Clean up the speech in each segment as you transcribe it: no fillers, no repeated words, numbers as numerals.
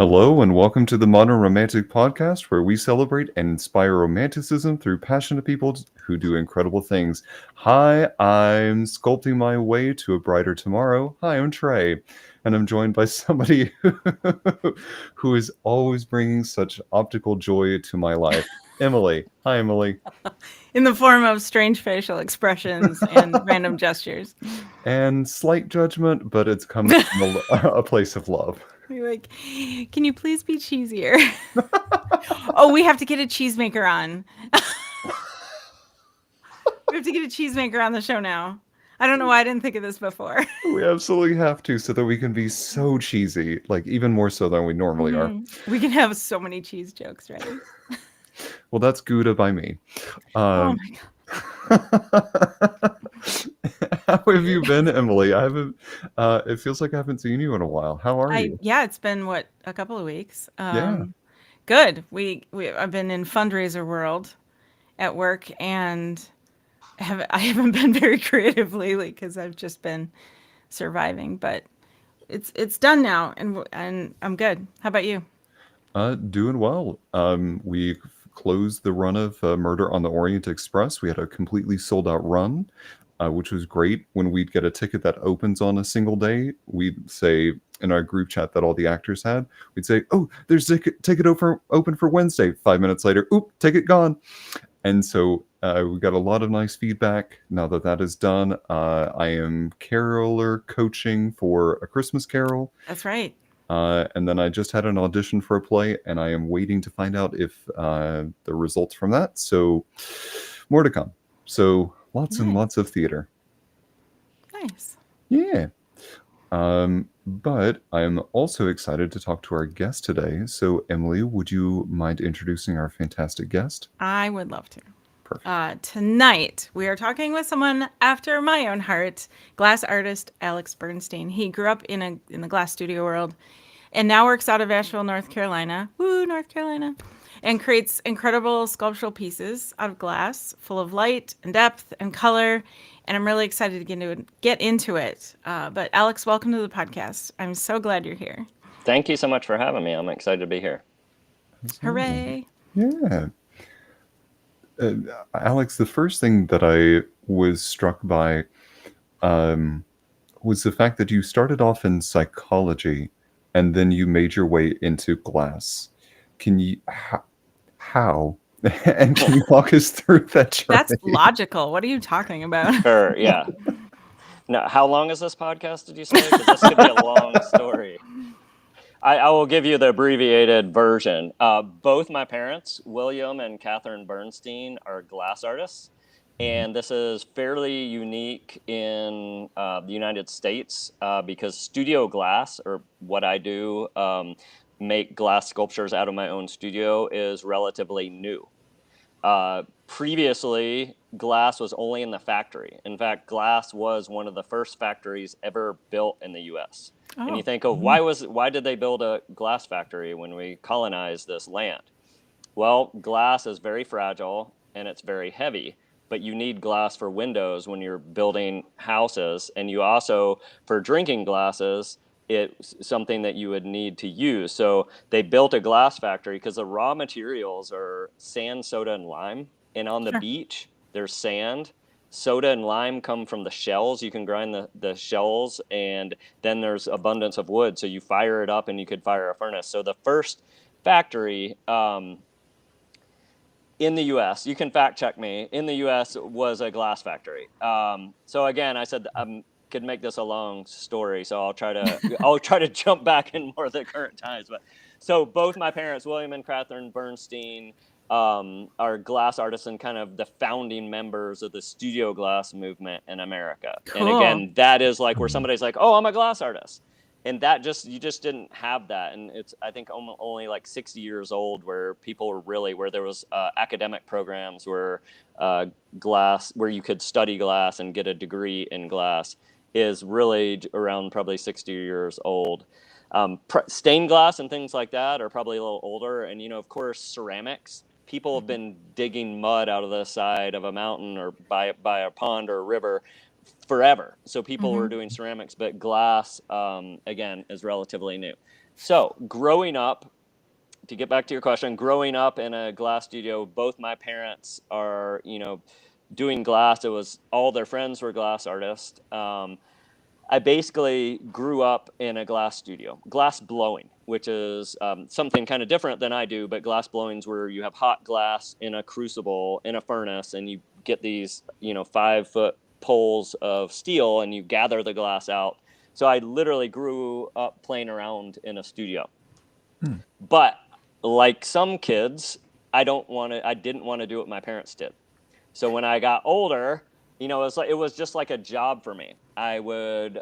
Hello and welcome to the Modern Romantic Podcast, where we celebrate and inspire romanticism through passionate people who do incredible things. Hi, I'm sculpting my way to a brighter tomorrow. Hi, I'm Trey, and I'm joined by somebody who is always bringing such optical joy to my life. Emily. Hi, Emily. In the form of strange facial expressions and random gestures. And slight judgment, but it's coming from a place of love. You're like, can you please be cheesier? Oh, we have to get a cheesemaker on. We have to get a cheesemaker on the show now. I don't know why I didn't think of this before. We absolutely have to so that we can be so cheesy, like even more so than we normally are. We can have so many cheese jokes, right? Well, that's Gouda by me. Oh my God. How have you been, Emily? I haven't. It feels like I haven't seen you in a while. How are you? Yeah, it's been a couple of weeks. Yeah. Good. I've been in fundraiser world at work, and I haven't been very creative lately because I've just been surviving. But it's done now, and I'm good. How about you? Doing well. We closed the run of Murder on the Orient Express. We had a completely sold out run, which was great. When we'd get a ticket that opens on a single day, we'd say in our group chat that all the actors had, we'd say, "Oh, there's a ticket open for Wednesday." 5 minutes later, "Oop, ticket gone." And so we got a lot of nice feedback. Now that that is done, I am caroler coaching for A Christmas Carol. That's right. And then I just had an audition for a play, and I am waiting to find out if the results from that. So more to come. So lots and Nice. lots of theater. Nice. Yeah. But I'm also excited to talk to our guest today. So Emily, would you mind introducing our fantastic guest? I would love to. Perfect. Tonight, we are talking with someone after my own heart, glass artist Alex Bernstein. He grew up in the glass studio world and now works out of Asheville, North Carolina. Woo, North Carolina. And creates incredible sculptural pieces out of glass, full of light and depth and color. And I'm really excited to get into it. But Alex, welcome to the podcast. I'm so glad you're here. Thank you so much for having me. I'm excited to be here. Hooray. Yeah. Alex, the first thing that I was struck by was the fact that you started off in psychology and then you made your way into glass. Can you, how? And can you walk us through that journey? That's logical. What are you talking about? Sure, yeah. Now, how long is this podcast, did you say? Because this could be a long story. I will give you the abbreviated version. Both my parents, William and Catherine Bernstein, are glass artists. And this is fairly unique in the United States because studio glass, or what I do, make glass sculptures out of my own studio, is relatively new. Previously, glass was only in the factory. In fact, glass was one of the first factories ever built in the U.S. Oh. And you think, oh, why did they build a glass factory when we colonized this land? Well, glass is very fragile and it's very heavy, but you need glass for windows when you're building houses. And you also, for drinking glasses, it's something that you would need to use. So they built a glass factory because the raw materials are sand, soda, and lime. And on the beach, there's sand. Soda and lime come from the shells. You can grind the shells, and then there's abundance of wood. So you fire it up and you could fire a furnace. So the first factory in the U.S., you can fact check me, in the U.S. was a glass factory. So again, I said I could make this a long story, so I'll try to jump back in more of the current times. But so both my parents, William and Catherine Bernstein, are glass artists and kind of the founding members of the studio glass movement in America. Cool. And again, that is like where somebody's like, oh, I'm a glass artist. And that you just didn't have that. And it's, I think, only like 60 years old where people were really, where there was academic programs where glass, where you could study glass and get a degree in glass, is really around probably 60 years old. Stained glass and things like that are probably a little older. And, of course, ceramics. People have been digging mud out of the side of a mountain or by a pond or a river forever. So people were doing ceramics, but glass, again, is relatively new. So growing up, to get back to your question, growing up in a glass studio, both my parents are, doing glass. It was all their friends were glass artists. I basically grew up in a glass studio, glass blowing, which is something kind of different than I do. But glass blowing's where you have hot glass in a crucible in a furnace, and you get these 5-foot poles of steel, and you gather the glass out. So I literally grew up playing around in a studio. But like some kids, I didn't want to do what my parents did. So when I got older, it was just like a job for me. I would,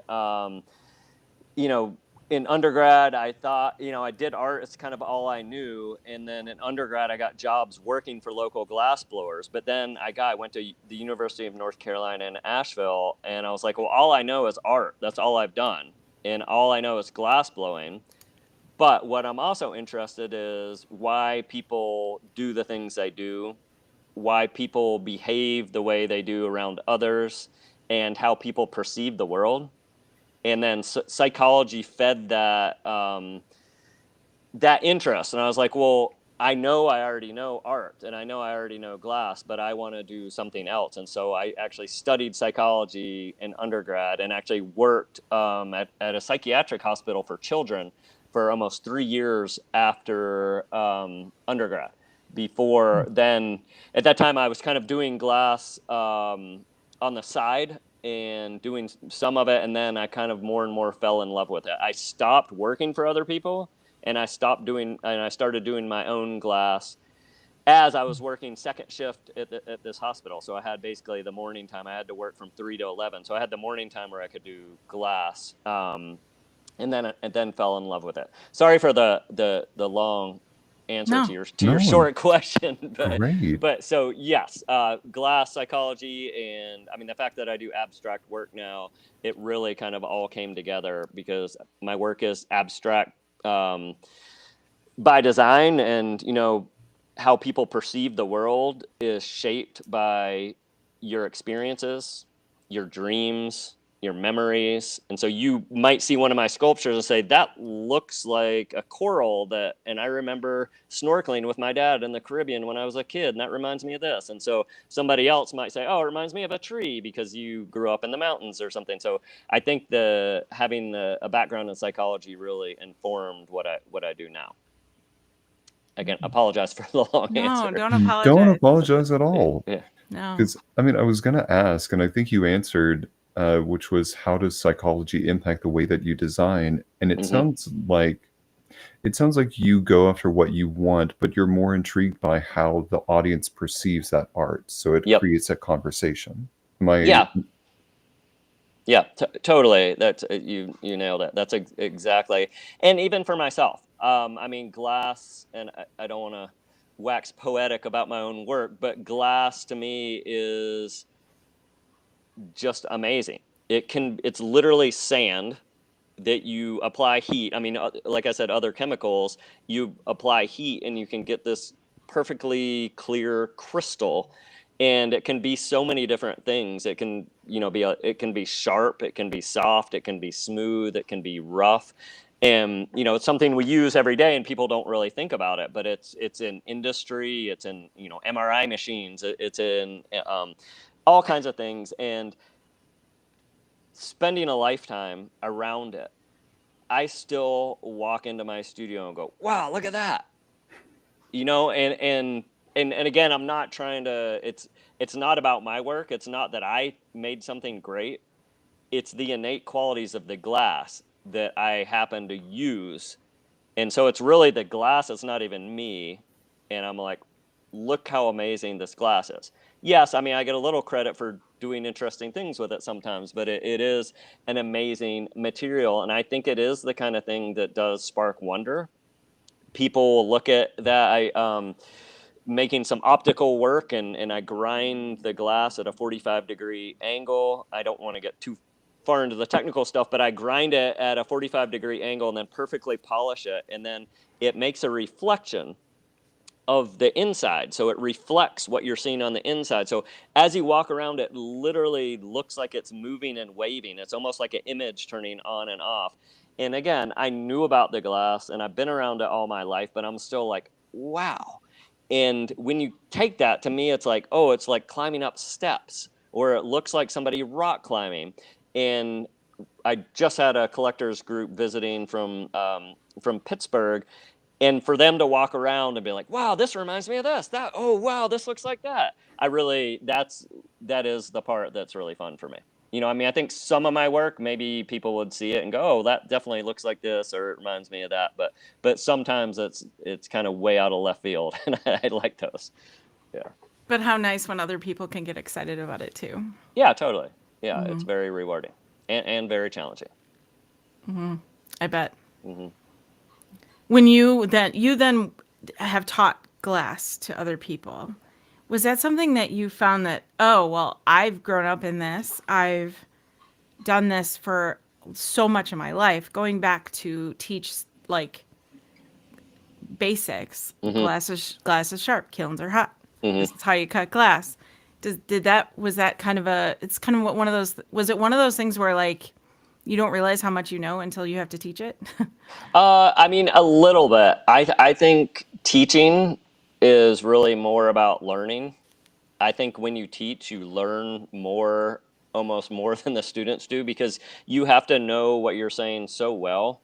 in undergrad, I thought, I did art. It's kind of all I knew. And then in undergrad, I got jobs working for local glass blowers. But then I went to the University of North Carolina in Asheville, and I was like, well, all I know is art. That's all I've done. And all I know is glass blowing. But what I'm also interested is why people do the things they do, why people behave the way they do around others, and how people perceive the world. And then psychology fed that that interest. And I was like, well, I know I already know art, and I know I already know glass, but I want to do something else. And so I actually studied psychology in undergrad, and actually worked at a psychiatric hospital for children for almost 3 years after undergrad. Before then, at that time, I was kind of doing glass on the side and doing some of it, and then I kind of more and more fell in love with it. I stopped working for other people, and I started doing my own glass as I was working second shift at this hospital. So I had basically the morning time. I had to work from 3 to 11. So I had the morning time where I could do glass. And then fell in love with it. Sorry for the long answer No. to your No, short question, great. but so yes, glass psychology, and I mean the fact that I do abstract work now, it really kind of all came together because my work is abstract by design, and how people perceive the world is shaped by your experiences, your dreams, your memories. And so you might see one of my sculptures and say, that looks like a coral and I remember snorkeling with my dad in the Caribbean when I was a kid, and that reminds me of this. And so somebody else might say, oh, it reminds me of a tree because you grew up in the mountains or something. So I think having a background in psychology really informed what I do now. Again, apologize for the long answer. No, don't Don't apologize. apologize at all. Yeah. No. Because, I mean, I was going to ask, and I think you answered, which was how does psychology impact the way that you design? And it sounds like you go after what you want, but you're more intrigued by how the audience perceives that art. So it creates a conversation. Yeah, totally. That's you nailed it. That's exactly. And even for myself, I mean, glass, and I don't want to wax poetic about my own work, but glass to me is just amazing. It's literally sand that you apply heat. I mean, like I said, other chemicals, you apply heat and you can get this perfectly clear crystal. And it can be so many different things. It can, it can be sharp, it can be soft, it can be smooth, it can be rough. And, it's something we use every day and people don't really think about it, but it's in industry, it's in, MRI machines, it's in all kinds of things. And spending a lifetime around it, I still walk into my studio and go, wow, look at that. And again, I'm not trying to, it's not about my work. It's not that I made something great. It's the innate qualities of the glass that I happen to use. And so it's really the glass. It's not even me. And I'm like, look how amazing this glass is. Yes, I mean, I get a little credit for doing interesting things with it sometimes, but it is an amazing material. And I think it is the kind of thing that does spark wonder. People look at that. Making some optical work, and I grind the glass at a 45-degree angle. I don't want to get too far into the technical stuff, but I grind it at a 45-degree angle and then perfectly polish it. And then it makes a reflection of the inside. So it reflects what you're seeing on the inside. So as you walk around, it literally looks like it's moving and waving. It's almost like an image turning on and off. And again, I knew about the glass and I've been around it all my life, but I'm still like, wow. And when you take that, to me, it's like, oh, it's like climbing up steps, or it looks like somebody rock climbing. And I just had a collectors group visiting from Pittsburgh, and for them to walk around and be like, wow, this reminds me of this, that, oh wow, this looks like that. That is the part that's really fun for me. I mean, I think some of my work, maybe people would see it and go, oh, that definitely looks like this, or it reminds me of that. But sometimes it's kind of way out of left field, and I like those. Yeah. But how nice when other people can get excited about it too. Yeah, totally. Yeah, it's very rewarding and very challenging. I bet. Hmm. When you then have taught glass to other people, was that something that you found that, oh, well, I've grown up in this. I've done this for so much of my life, going back to teach like basics. Hmm. Glass is sharp, kilns are hot. Hmm. This is how you cut glass. Was that kind of it's kind of one of those, was it one of those things where like you don't realize how much you know until you have to teach it? I mean, a little bit. I think teaching is really more about learning. I think when you teach, you learn more, almost more than the students do, because you have to know what you're saying so well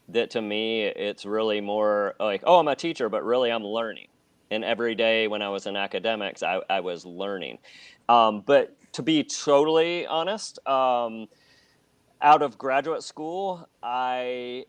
that, to me, it's really more like, oh, I'm a teacher, but really I'm learning. And every day when I was in academics, I was learning. But to be totally honest, out of graduate school, I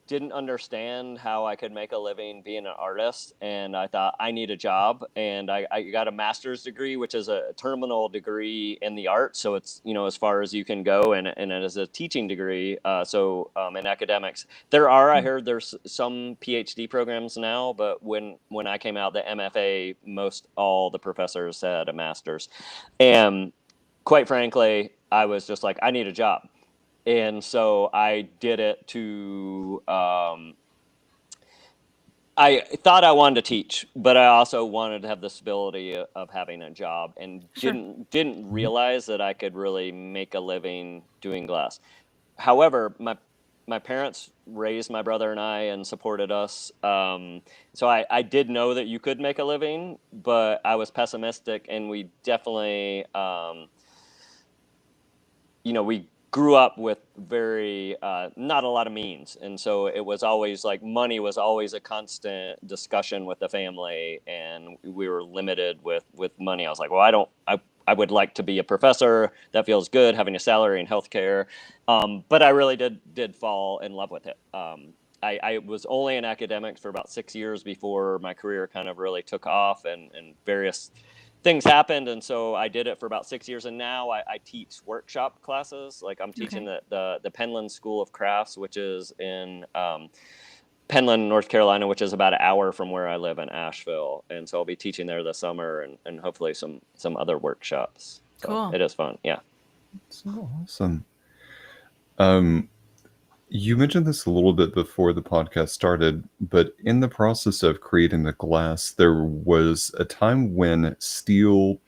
didn't understand how I could make a living being an artist, and I thought I need a job, and I got a master's degree, which is a terminal degree in the arts, so it's as far as you can go, and it is a teaching degree. In academics, I heard there's some PhD programs now, but when I came out, the MFA, most all the professors had a master's, and quite frankly, I was just like, I need a job. And so I did it I thought I wanted to teach, but I also wanted to have the stability of having a job, and Sure. didn't realize that I could really make a living doing glass. However, my parents raised my brother and I and supported us. So I did know that you could make a living, but I was pessimistic, and we definitely, we grew up with very not a lot of means, and so it was always like money was always a constant discussion with the family, and we were limited with money. I was like, well, I would like to be a professor. That feels good, having a salary and healthcare. But I really did fall in love with it. I was only in academics for about 6 years before my career kind of really took off, and various things happened, and so I did it for about 6 years, and now I teach workshop classes. Like, I'm teaching Okay. the Penland School of Crafts, which is in Penland, North Carolina, which is about an hour from where I live in Asheville, and so I'll be teaching there this summer, and hopefully some other workshops. So Cool. it is fun. Yeah. So awesome. Um, you mentioned this a little bit before the podcast started, but in the process of creating the glass, there was a time when steel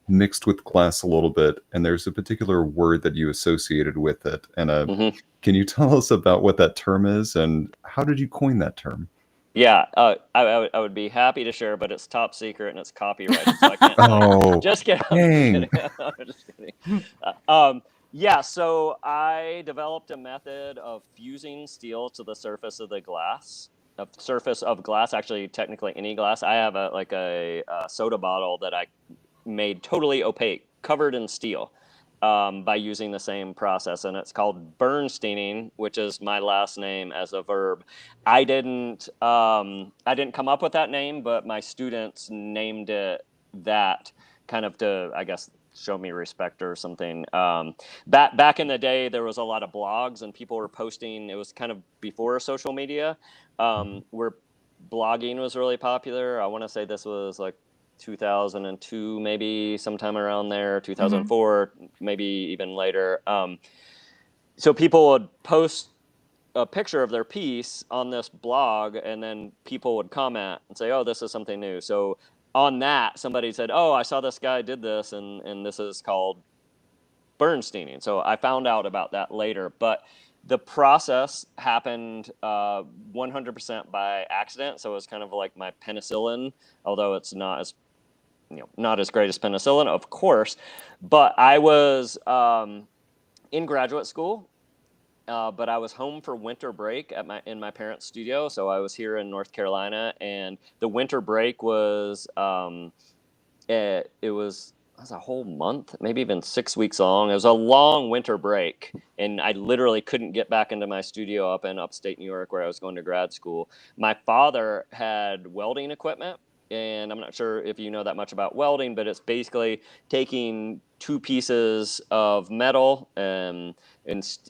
mixed with glass a little bit, and there's a particular word that you associated with it. And Hmm. can you tell us about what that term is, and how did you coin that term? Yeah, I would be happy to share, but it's top secret and it's copyrighted, so I can't tell you. Oh, Just kidding. I'm just dang. kidding. I'm just kidding. Yeah, so I developed a method of fusing steel to the surface of the glass, surface of glass, actually, technically any glass. I have a soda bottle that I made totally opaque, covered in steel, by using the same process, and it's called Bernsteining, which is my last name as a verb. I didn't come up with that name, but my students named it that, kind of to, I guess, show me respect or something. Back in the day, there was a lot of blogs, and people were posting. It was kind of before social media, where blogging was really popular. I want to say this was like 2002, maybe sometime around there, Hmm. 2004, maybe even later. So people would post a picture of their piece on this blog, and then people would comment and say, oh, this is something new. So on that, somebody said, oh, I saw this guy did this, and this is called Bernsteining. So I found out about that later. But The process happened 100% by accident. So it was kind of like my penicillin, although it's not as, not as great as penicillin, of course. But I was in graduate school, but I was home for winter break in my parents' studio. So I was here in North Carolina, and the winter break was it was a whole month, maybe even 6 weeks long. It was a long winter break, and I literally couldn't get back into my studio up in upstate New York where I was going to grad school. My father had welding equipment, and I'm not sure if you know that much about welding, but it's basically taking two pieces of metal, and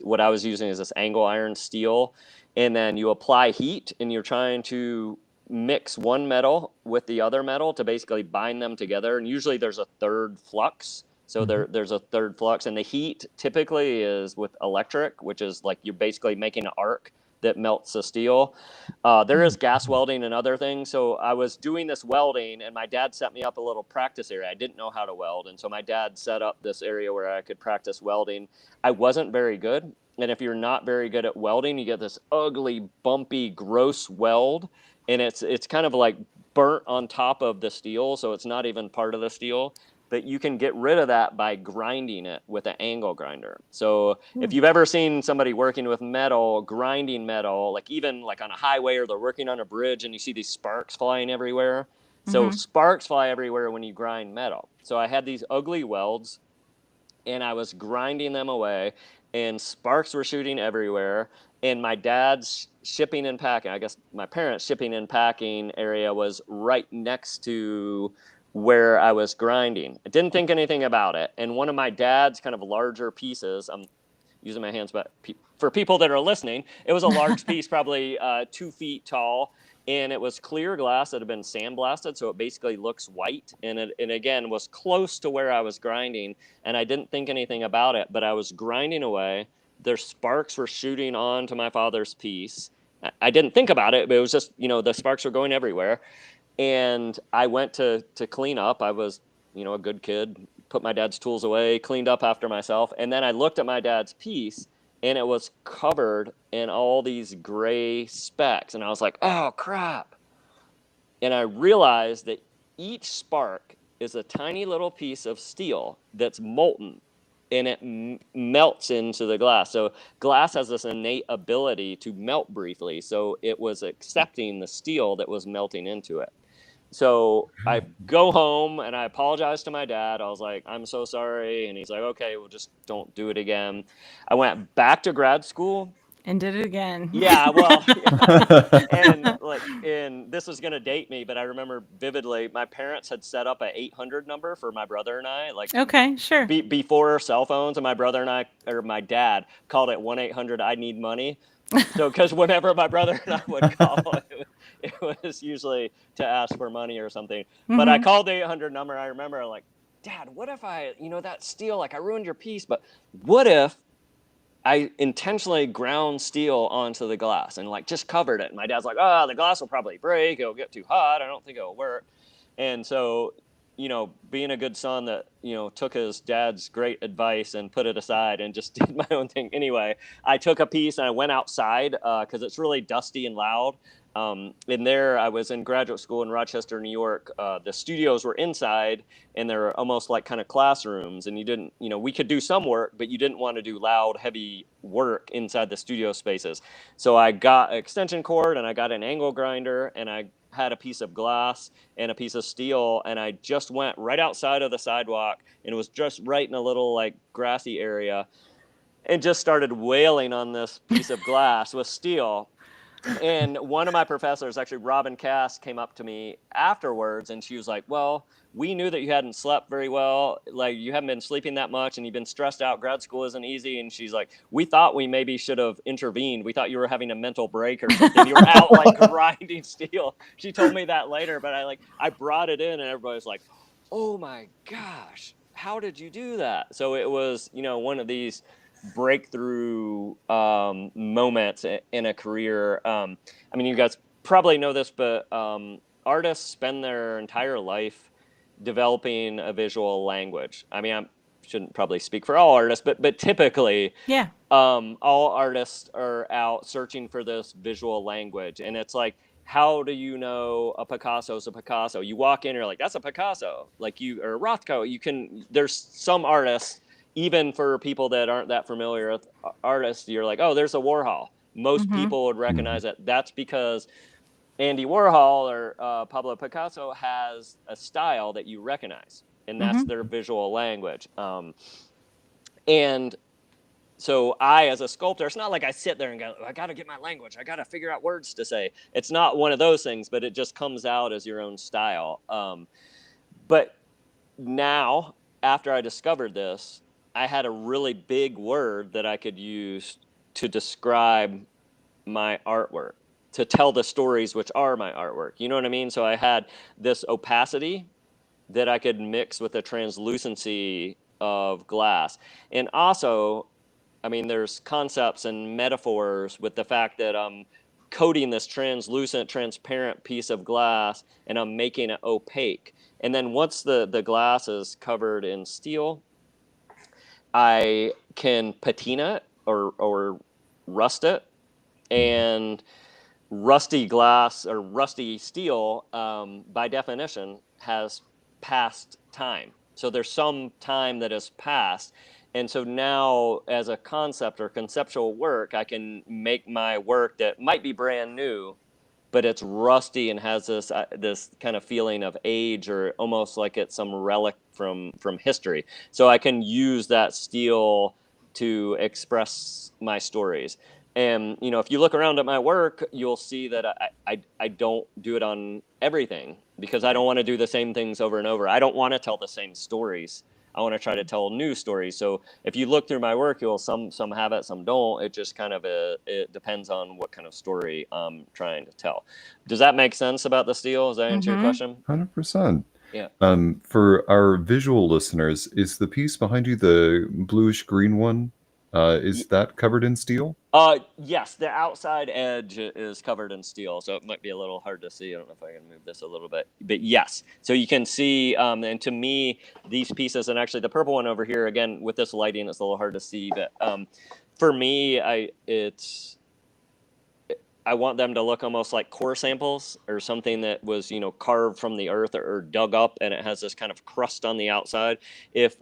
what I was using is this angle iron steel, and then you apply heat, and you're trying to mix one metal with the other metal to basically bind them together. And usually there's a third flux. So there's a third flux, and the heat typically is with electric, which is like you're basically making an arc that melts the steel. There is gas welding and other things. So I was doing this welding, and my dad set me up a little practice area. I didn't know how to weld. And so my dad set up this area where I could practice welding. I wasn't very good. And if you're not very good at welding, you get this ugly, bumpy, gross weld. And it's kind of like burnt on top of the steel, so it's not even part of the steel. But you can get rid of that by grinding it with an angle grinder. So if you've ever seen somebody working with metal, grinding metal, like even like on a highway, or they're working on a bridge and you see these sparks flying everywhere. So sparks fly everywhere when you grind metal. So I had these ugly welds, and I was grinding them away, and sparks were shooting everywhere. And my dad's shipping and packing, I guess my parents' shipping and packing area was right next to where I was grinding. I didn't think anything about it. And one of my dad's kind of larger pieces, I'm using my hands, but for people that are listening, it was a large piece, probably 2 feet tall. And it was clear glass that had been sandblasted, so it basically looks white. And it again was close to where I was grinding, and I didn't think anything about it, but I was grinding away. Their sparks were shooting onto my father's piece. I didn't think about it, but it was just, the sparks were going everywhere. And I went to clean up. I was, a good kid, put my dad's tools away, cleaned up after myself. And then I looked at my dad's piece, and it was covered in all these gray specks. And I was like, oh, crap. And I realized that each spark is a tiny little piece of steel that's molten, and it melts into the glass. So glass has this innate ability to melt briefly. So it was accepting the steel that was melting into it. So I go home and I apologize to my dad. I was like, I'm so sorry. And he's like, okay, well, just don't do it again. I went back to grad school. And did it again. Yeah, well, yeah. And this is going to date me, but I remember vividly, my parents had set up an 800 number for my brother and I, like, Okay, sure. before cell phones, and my brother and I, or my dad, called it 1-800 I need money. So, because whenever my brother and I would call, it was usually to ask for money or something. But I called the 800 number. I remember, like, Dad, what if that steel, like, I ruined your piece, but what if I intentionally ground steel onto the glass and, like, just covered it? And my dad's like, oh, the glass will probably break. It'll get too hot. I don't think it'll work. And so, being a good son that, took his dad's great advice and put it aside and just did my own thing anyway, I took a piece and I went outside because it's really dusty and loud. In there, I was in graduate school in Rochester, New York. The studios were inside, and they were almost like kind of classrooms. And you didn't, we could do some work, but you didn't want to do loud, heavy work inside the studio spaces. So I got an extension cord, and I got an angle grinder, and I had a piece of glass and a piece of steel, and I just went right outside of the sidewalk, and it was just right in a little, like, grassy area, and just started wailing on this piece of glass with steel. And one of my professors, actually Robin Cass, came up to me afterwards, and she was like, well, we knew that you hadn't slept very well, like, you haven't been sleeping that much, and you've been stressed out. Grad school isn't easy. And she's like, we thought we maybe should have intervened. We thought you were having a mental break or something. You were out, like, grinding steel. She told me that later, but I brought it in, and everybody was like, oh my gosh, how did you do that? So it was, one of these breakthrough moments in a career. I mean, you guys probably know this, but artists spend their entire life developing a visual language. I mean, I shouldn't probably speak for all artists, but typically, yeah, all artists are out searching for this visual language, and it's like, how do you know a Picasso is a Picasso? You walk in, you're like, that's a Picasso. Like you or Rothko, you can. There's some artists, even for people that aren't that familiar with artists, you're like, oh, there's a Warhol. Most Mm-hmm. people would recognize it. That's because Andy Warhol or Pablo Picasso has a style that you recognize, and that's Mm-hmm. their visual language. And so I, as a sculptor, it's not like I sit there and go, I got to get my language. I got to figure out words to say. It's not one of those things, but it just comes out as your own style. But now, after I discovered this, I had a really big word that I could use to describe my artwork, to tell the stories which are my artwork. You know what I mean? So I had this opacity that I could mix with the translucency of glass. And also, I mean, there's concepts and metaphors with the fact that I'm coating this translucent, transparent piece of glass and I'm making it opaque. And then once the glass is covered in steel, I can patina it or rust it. And rusty glass or rusty steel, by definition, has passed time. So there's some time that has passed. And so now, as a concept or conceptual work, I can make my work that might be brand new, but it's rusty and has this kind of feeling of age, or almost like it's some relic from history. So I can use that steel to express my stories. And if you look around at my work, you'll see that I don't do it on everything, because I don't want to do the same things over and over. I don't want to tell the same stories. I want to try to tell new stories. So if you look through my work, you'll some have it, some don't. It just kind of it depends on what kind of story I'm trying to tell. Does that make sense about the steel? Does that answer your Mm-hmm. question? 100%. Yeah. For our visual listeners, is the piece behind you the bluish green one? Is that covered in steel? Yes, the outside edge is covered in steel, so it might be a little hard to see. I don't know if I can move this a little bit, but yes. So you can see, and to me, these pieces, and actually the purple one over here, again, with this lighting, it's a little hard to see, but for me, I want them to look almost like core samples, or something that was, carved from the earth, or dug up, and it has this kind of crust on the outside. If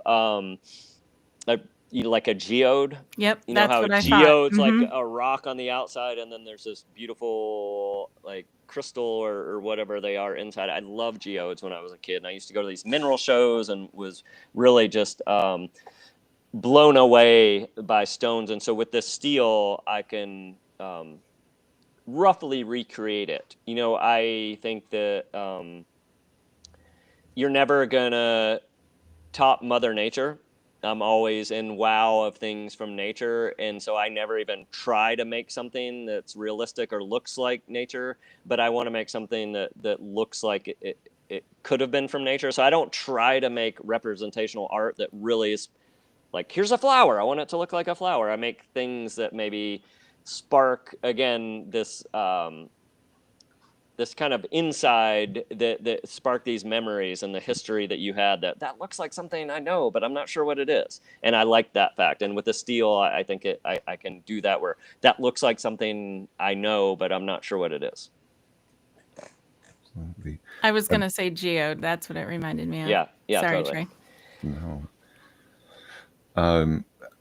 like a geode. Yep, You know that's how a what I thought. geode's like Mm-hmm. a rock on the outside, and then there's this beautiful like crystal or whatever they are inside. I love geodes when I was a kid, and I used to go to these mineral shows and was really just blown away by stones. And so with this steel, I can roughly recreate it. I think that you're never gonna top Mother Nature. I'm always in wow of things from nature, and so I never even try to make something that's realistic or looks like nature, but I want to make something that looks like it could have been from nature. So I don't try to make representational art that really is like, here's a flower, I want it to look like a flower. I make things that maybe spark, again, this kind of inside that spark these memories and the history that you had, that looks like something I know, but I'm not sure what it is. And I like that fact. And with the steel, I think I can do that, where that looks like something I know, but I'm not sure what it is. Absolutely. I was gonna say geode. That's what it reminded me of. Yeah, Sorry, totally. Trey. No.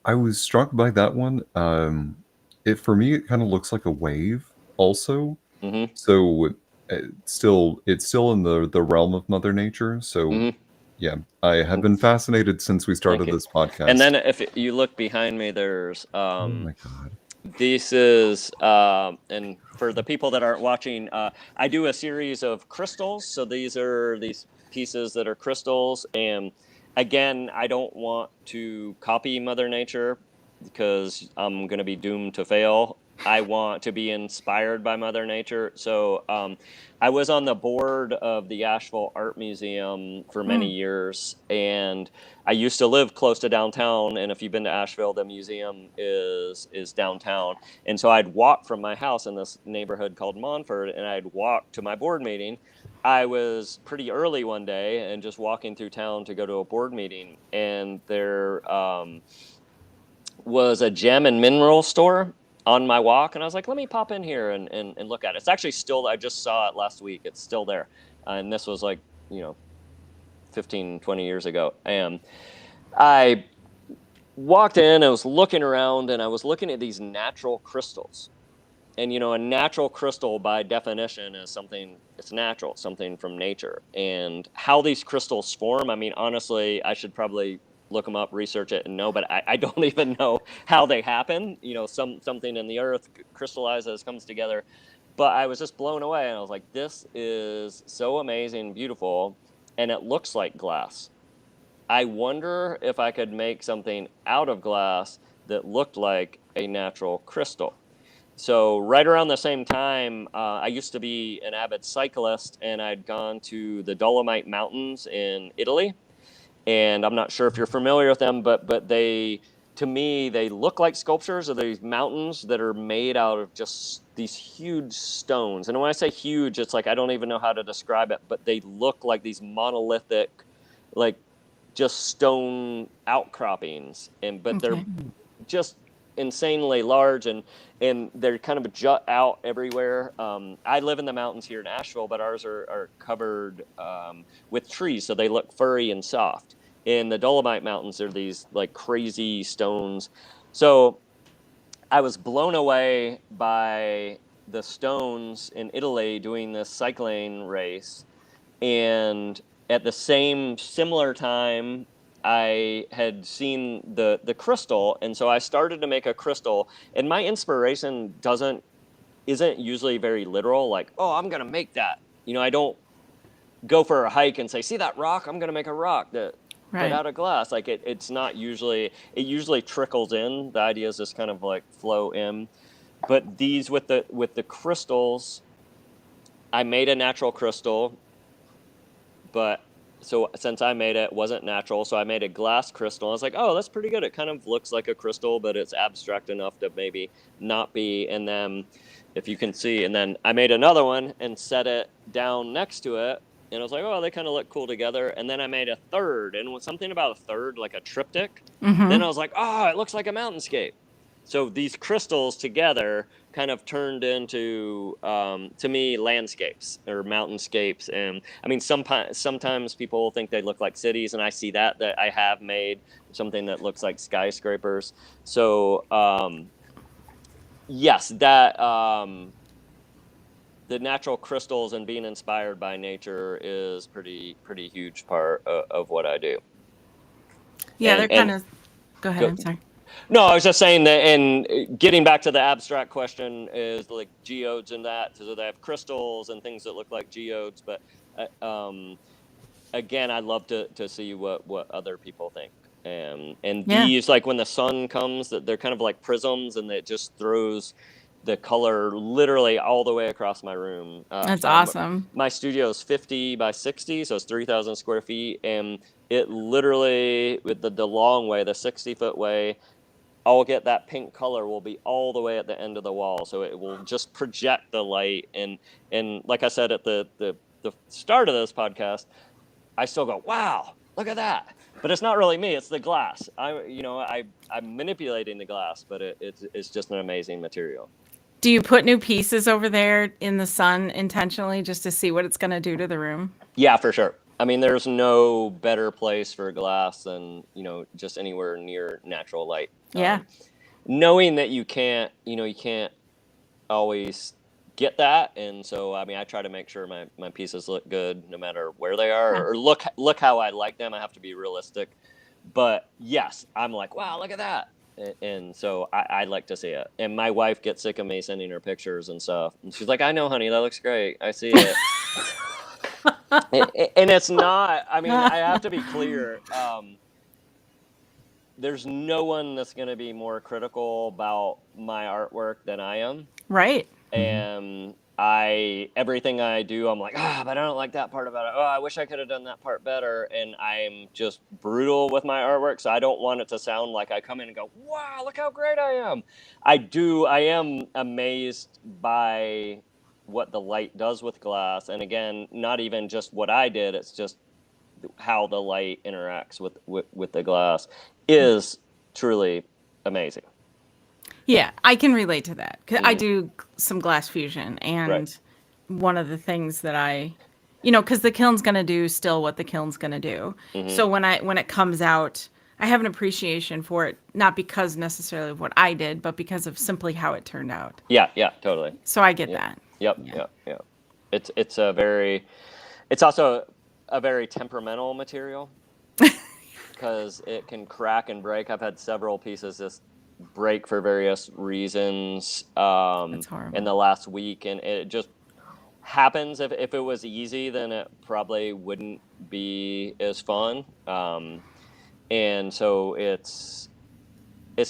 I was struck by that one. For me, it kind of looks like a wave also. Mm-hmm. So it's still in the realm of Mother Nature. So Mm-hmm. yeah, I have been fascinated since we Thank started you. this podcast. And then if you look behind me, there's Oh my god. this is and for the people that aren't watching, I do a series of crystals. So these are these pieces that are crystals, and again, I don't want to copy Mother Nature, because I'm going to be doomed to fail. I want to be inspired by Mother Nature. So I was on the board of the Asheville Art Museum for many years, and I used to live close to downtown. And if you've been to Asheville, the museum is downtown. And so I'd walk from my house in this neighborhood called Montford, and I'd walk to my board meeting. I was pretty early one day and just walking through town to go to a board meeting, and there was a gem and mineral store on my walk, and I was like, let me pop in here and look at it. It's actually still, I just saw it last week. It's still there. And this was like, 15, 20 years ago. And I walked in, I was looking around, and I was looking at these natural crystals. And, a natural crystal by definition is something, it's natural, something from nature. And how these crystals form, I mean, honestly, I should probably look them up, research it, and know, but I don't even know how they happen. Something in the earth crystallizes, comes together. But I was just blown away, and I was like, this is so amazing, beautiful, and it looks like glass. I wonder if I could make something out of glass that looked like a natural crystal. So right around the same time, I used to be an avid cyclist, and I'd gone to the Dolomite Mountains in Italy. And I'm not sure if you're familiar with them, but to me, they look like sculptures of these mountains that are made out of just these huge stones. And when I say huge, it's like I don't even know how to describe it, but they look like these monolithic, like just stone outcroppings, but they're just insanely large, and they're kind of jut out everywhere. I live in the mountains here in Asheville, but ours are covered with trees, so they look furry and soft. In the Dolomite Mountains, there are these like crazy stones. So I was blown away by the stones in Italy doing this cycling race, and at the same similar time, I had seen the crystal, and so I started to make a crystal. And my inspiration isn't usually very literal, like, oh, I'm gonna make that. I don't go for a hike and say, see that rock? I'm gonna make a rock that out of glass. Like it's not usually. It usually trickles in. The ideas just kind of like flow in. But these with the crystals, I made a natural crystal, but so since I made it, it wasn't natural, so I made a glass crystal. I was like, oh, that's pretty good. It kind of looks like a crystal, but it's abstract enough to maybe not be. And then, if you can see, and then I made another one and set it down next to it. And I was like, oh, they kind of look cool together. And then I made a third, and with something about a third, like a triptych. Then I was like, oh, it looks like a mountainscape. So these crystals together kind of turned into, to me, landscapes or mountainscapes. And I mean, sometimes people think they look like cities, and I see that I have made something that looks like skyscrapers. So yes, that the natural crystals and being inspired by nature is pretty huge part of what I do. Yeah, they're kind of. Go ahead. I'm sorry. No, I was just saying that, and getting back to the abstract question is like geodes and that, so they have crystals and things that look like geodes. But again, I'd love to see what other people think. And these, like when the sun comes, that they're kind of like prisms, and it just throws the color literally all the way across my room. That's awesome. My studio is 50 by 60, so it's 3,000 square feet, and it literally, with the long way, the 60-foot way, I'll get that pink color will be all the way at the end of the wall, so it will just project the light. And like I said at the start of this podcast, I still go, wow, look at that. But it's not really me; it's the glass. I'm manipulating the glass, but it's just an amazing material. Do you put new pieces over there in the sun intentionally just to see what it's going to do to the room? Yeah, for sure. I mean, there's no better place for glass than, just anywhere near natural light. Yeah. Knowing that you can't always get that. And so, I mean, I try to make sure my pieces look good no matter where they are, or look how I like them. I have to be realistic. But yes, I'm like, wow, look at that. And so I like to see it. And my wife gets sick of me sending her pictures and stuff. And she's like, I know, honey, that looks great. I see it. And it's not, I mean, I have to be clear. There's no one that's going to be more critical about my artwork than I am. Right. And everything I do, I'm like, but I don't like that part about it. Oh, I wish I could have done that part better. And I'm just brutal with my artwork. So I don't want it to sound like I come in and go, wow, look how great I am. I am amazed by what the light does with glass. And again, not even just what I did, it's just how the light interacts with the glass is truly amazing. Yeah, I can relate to that. 'Cause I Mhm. do some glass fusion, Right. and one of the things that because the kiln's gonna do still what the kiln's gonna do. Hmm. So when it comes out, I have an appreciation for it, not because necessarily of what I did, but because of simply how it turned out. Yeah, yeah, totally. So I get Yep, that. yep, Yeah. yep, yep. It's a very, it's also a very temperamental material because it can crack and break. I've had several pieces just break for various reasons That's in horrible. the last week, and it just happens. If it was easy, then it probably wouldn't be as fun. And so it's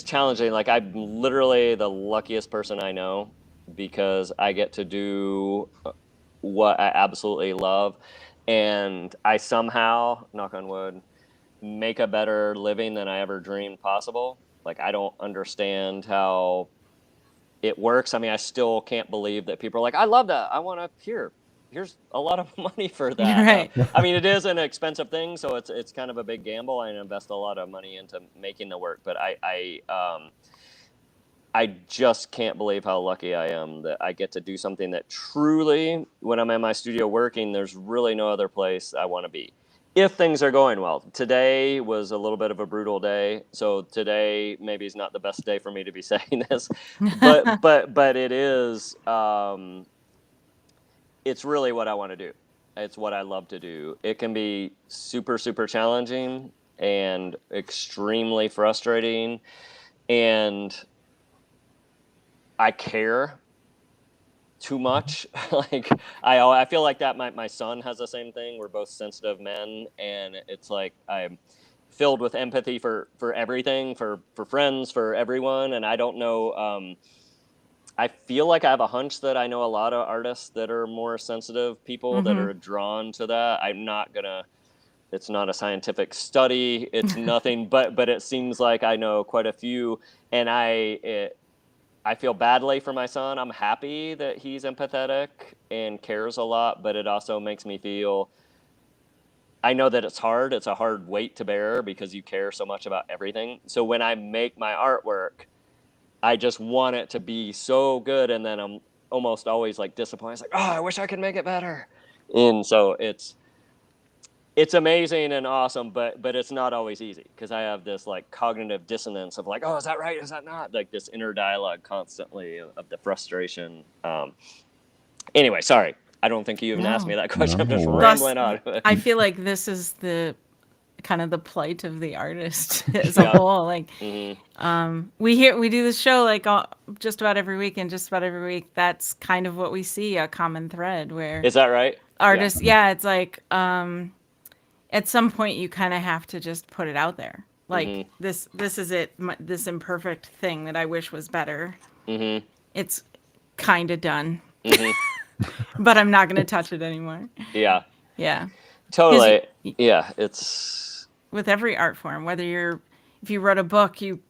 challenging. Like, I'm literally the luckiest person I know because I get to do what I absolutely love, and I somehow, knock on wood, make a better living than I ever dreamed possible. Like, I don't understand how it works. I mean, I still can't believe that people are like, I love that. I want to here's a lot of money for that. Right. I mean, it is an expensive thing, so it's kind of a big gamble. I invest a lot of money into making the work, but I just can't believe how lucky I am that I get to do something that truly, when I'm in my studio working, there's really no other place I want to be. If things are going well. Today was a little bit of a brutal day, so today maybe is not the best day for me to be saying this, but it is. It's really what I want to do. It's what I love to do. It can be super super challenging and extremely frustrating, and I care too much. Like, I feel like that my son has the same thing. We're both sensitive men, and it's like I'm filled with empathy for everything, for friends, for everyone. And I don't know. I feel like I have a hunch that I know a lot of artists that are more sensitive people that Mm-hmm. are drawn to that. I'm not gonna. It's not a scientific study. It's nothing, but it seems like I know quite a few, and I feel badly for my son. I'm happy that he's empathetic and cares a lot, but it also makes me feel, I know that it's hard. It's a hard weight to bear because you care so much about everything. So when I make my artwork, I just want it to be so good, and then I'm almost always like disappointed. It's like, oh, I wish I could make it better. And so it's amazing and awesome, but it's not always easy because I have this like cognitive dissonance of like, oh, is that right? Is that not? Like this inner dialogue constantly of the frustration. Anyway, sorry. I don't think you even asked me No. that question. I'm just No. Thus, rambling on. I feel like this is the kind of the plight of the artist as a Yeah. whole. Like, Hmm. we do this show like just about every week, and just about every week that's kind of what we see, a common thread where Is that right? Yeah. artists, yeah, it's like at some point you kind of have to just put it out there, like Hmm. this is it, this imperfect thing that I wish was better, Hmm. it's kind of done, Hmm. but I'm not going to touch it anymore. Yeah. Yeah, because Totally. Yeah. It's. with every art form, whether you're, if you wrote a book, you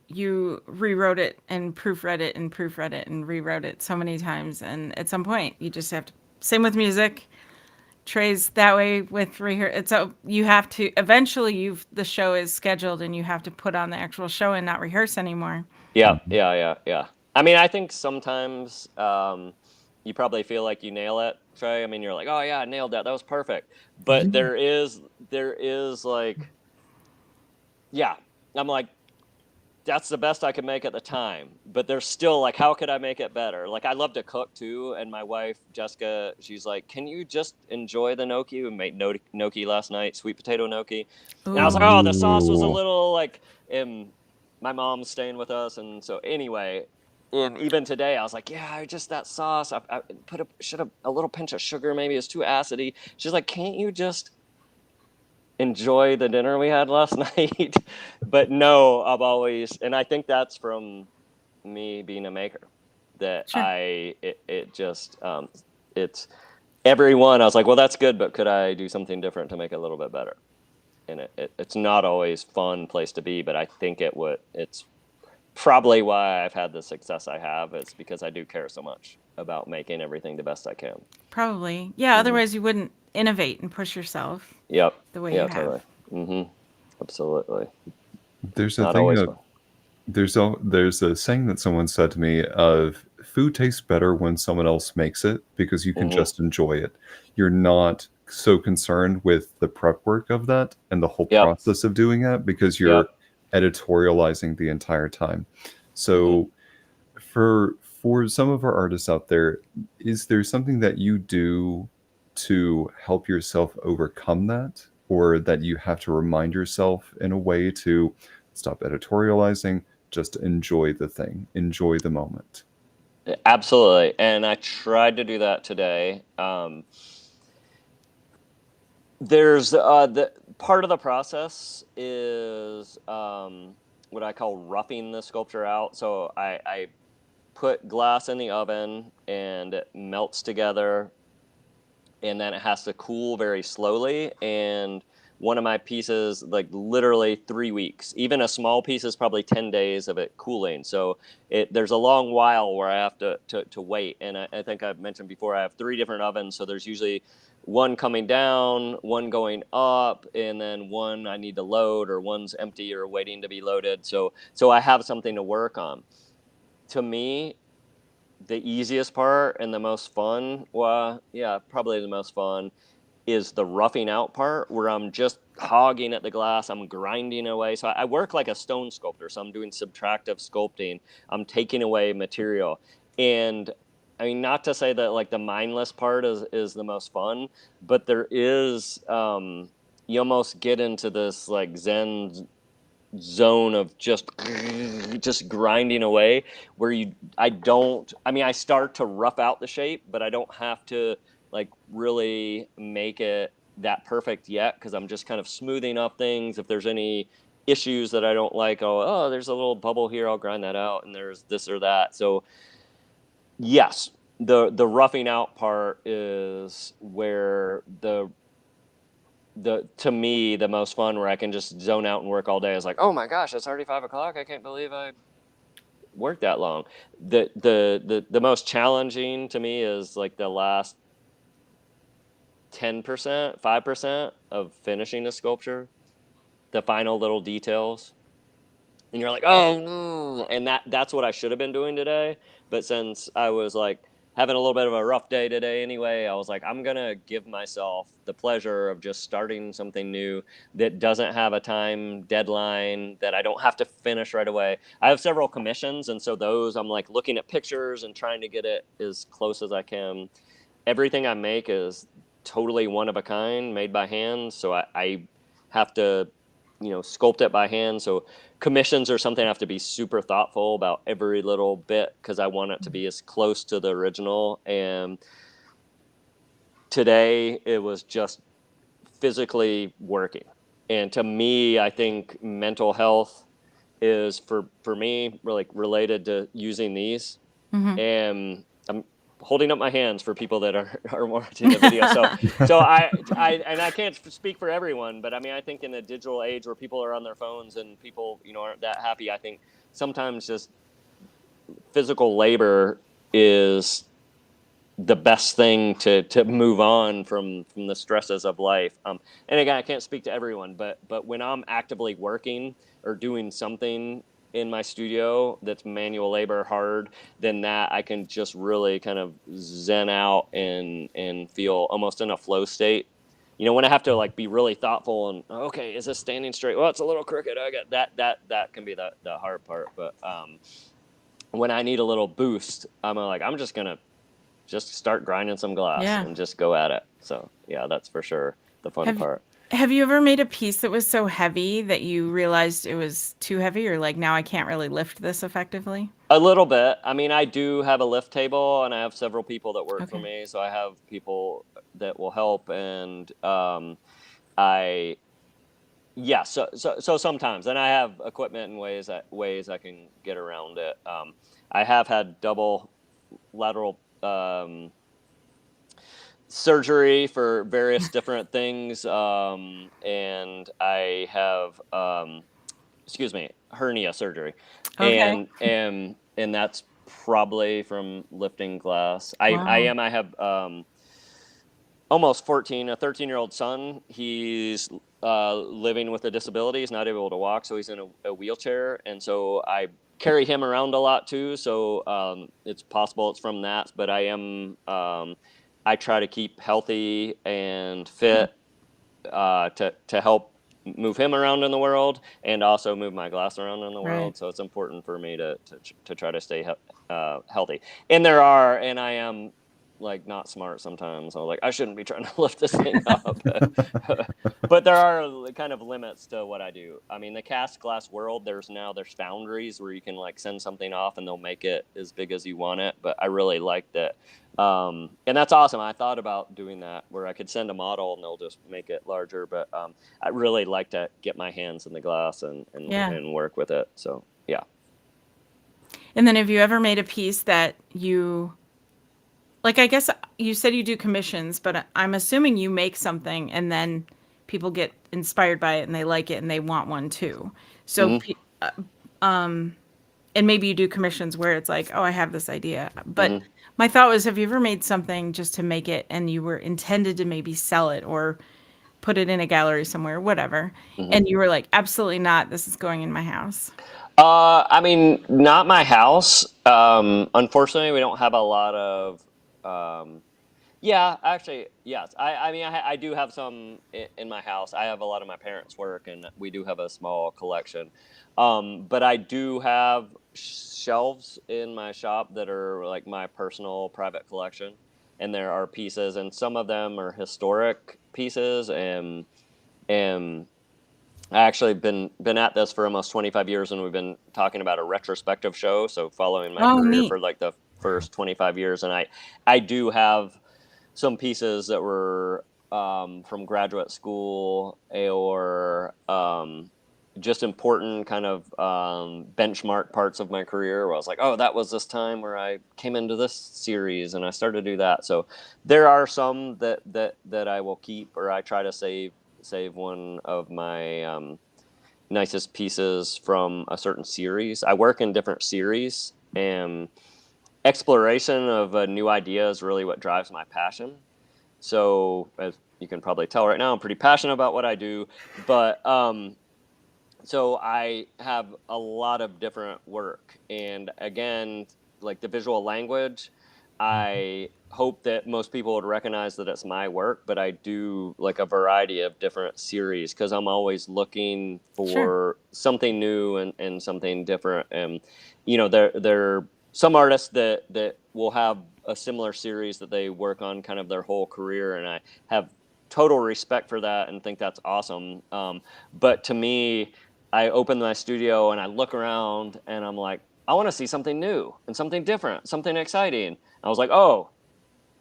rewrote it and proofread it and proofread it and rewrote it so many times, and at some point you just have to. Same with music. Trey's that way with rehearsal. So you have to eventually, the show is scheduled and you have to put on the actual show and not rehearse anymore. Yeah. Yeah. Yeah. Yeah. I mean, I think sometimes you probably feel like you nail it, Trey. I mean, you're like, oh yeah, I nailed that. That was perfect. But there is like, yeah, I'm like, that's the best I could make at the time. But there's still like, how could I make it better? Like, I love to cook too. And my wife, Jessica, she's like, can you just enjoy the gnocchi? We made gnocchi last night, sweet potato gnocchi. And I was like, Ooh, oh, the sauce was a Ooh. little like, my mom's staying with us. And so anyway, and even today I was like, yeah, just that sauce. I put a little pinch of sugar. Maybe it's too acidy. She's like, can't you just enjoy the dinner we had last night? But no, I've always, and I think that's from me being a maker, that sure. it just it's everyone. I was like, well, that's good, but could I do something different to make it a little bit better? And it's not always fun place to be, but I think it's probably why I've had the success I have. It's because I do care so much about making everything the best I can. Probably. Yeah, Hmm. otherwise you wouldn't innovate and push yourself Yep. the way you Yeah, have. totally. Hmm. Absolutely. There's a Not thing always that fun. there's a saying that someone said to me of food tastes better when someone else makes it because you can Hmm. just enjoy it. You're not so concerned with the prep work of that and the whole Yep. process of doing that because you're Yep. editorializing the entire time. Hmm. So for some of our artists out there, is there something that you do to help yourself overcome that, or that you have to remind yourself in a way to stop editorializing, just enjoy the thing, enjoy the moment? Absolutely. And I tried to do that today. There's the part of the process is what I call roughing the sculpture out. So I put glass in the oven and it melts together, and then it has to cool very slowly. And one of my pieces, like literally 3 weeks, even a small piece is probably 10 days of it cooling. So there's a long while where I have to wait. And I think I've mentioned before, I have 3 different ovens. So there's usually one coming down, one going up, and then one I need to load, or one's empty or waiting to be loaded. So I have something to work on. To me, the easiest part and the most fun, well, yeah, probably the most fun, is the roughing out part, where I'm just hogging at the glass, I'm grinding away. So I work like a stone sculptor. So I'm doing subtractive sculpting. I'm taking away material. And I mean, not to say that like the mindless part is the most fun, but there is you almost get into this like Zen zone of just grinding away, where I start to rough out the shape, but I don't have to like really make it that perfect yet, because I'm just kind of smoothing up things. If there's any issues that I don't like, oh, there's a little bubble here, I'll grind that out, and there's this or that. So yes, the roughing out part is where the to me the most fun, where I can just zone out and work all day. Is like, oh my gosh, it's already 5 o'clock. I can't believe I worked that long. The most challenging to me is like the last 10%, 5% of finishing a sculpture, the final little details. And you're like, oh no. And that's what I should have been doing today. But since I was like having a little bit of a rough day today anyway, I was like, I'm gonna give myself the pleasure of just starting something new that doesn't have a time deadline, that I don't have to finish right away. I have several commissions, and so those I'm like looking at pictures and trying to get it as close as I can. Everything I make is totally one of a kind, made by hand. So I have to, sculpt it by hand. So commissions are something I have to be super thoughtful about every little bit, because I want it to be as close to the original. And today it was just physically working. And to me, I think mental health is for me like related to using these. Hmm. And I'm holding up my hands for people that are watching the video. So I can't speak for everyone, but I mean, I think in a digital age where people are on their phones and people, aren't that happy, I think sometimes just physical labor is the best thing to move on from the stresses of life. And again, I can't speak to everyone, but when I'm actively working or doing something in my studio that's manual labor hard, then that I can just really kind of zen out and feel almost in a flow state. When I have to like be really thoughtful and, okay, is this standing straight? Well, it's a little crooked. I got that can be the hard part. But when I need a little boost, I'm just gonna just start grinding some glass Yeah. and just go at it. So yeah, that's for sure the fun Have part. Have you ever made a piece that was so heavy that you realized it was too heavy, or like now I can't really lift this effectively? A little bit. I mean, I do have a lift table, and I have several people that work for Okay. me. So I have people that will help, and I yeah. So sometimes, and I have equipment and ways I can get around it. I have had double lateral surgery for various different things, and I have excuse me, hernia surgery, Okay. and that's probably from lifting glass. Wow. I have almost 14, a 13-year-old son. He's living with a disability. He's not able to walk, so he's in a wheelchair. And so I carry him around a lot too. So it's possible it's from that. But I try to keep healthy and fit to help move him around in the world and also move my glass around in the Right. world. So it's important for me to try to stay healthy. And I am like not smart sometimes. I'm like, I shouldn't be trying to lift this thing up. But there are kind of limits to what I do. I mean, the cast glass world, there's foundries where you can like send something off and they'll make it as big as you want it. But I really like that. And that's awesome. I thought about doing that where I could send a model and they'll just make it larger. But I really like to get my hands in the glass Yeah. and work with it. So yeah. And then have you ever made a piece that you like, I guess you said you do commissions, but I'm assuming you make something and then people get inspired by it and they like it and they want one too. So, Mm-hmm. and maybe you do commissions where it's like, oh, I have this idea. But Mm-hmm. my thought was, have you ever made something just to make it and you were intended to maybe sell it or put it in a gallery somewhere, whatever, Mm-hmm. and you were like, absolutely not, this is going in my house? I mean, not my house. Unfortunately, we don't have a lot of. Yeah, actually, yes. I mean, I do have some in my house. I have a lot of my parents' work, and we do have a small collection. But I do have shelves in my shop that are like my personal private collection, and there are pieces, and some of them are historic pieces, and I actually been at this for almost 25 years, and we've been talking about a retrospective show. So following my Oh, career neat. for like the first 25 years, and I do have some pieces that were from graduate school or just important kind of benchmark parts of my career where I was like, oh, that was this time where I came into this series and I started to do that. So there are some that I will keep, or I try to save one of my nicest pieces from a certain series. I work in different series, and exploration of a new idea is really what drives my passion. So as you can probably tell right now, I'm pretty passionate about what I do, but so I have a lot of different work, and again, like the visual language, I hope that most people would recognize that it's my work, but I do like a variety of different series because I'm always looking Sure. for something new and something different. And there some artists that will have a similar series that they work on kind of their whole career, and I have total respect for that and think that's awesome. But to me, I open my studio and I look around and I'm like, I want to see something new and something different, something exciting. I was like, oh,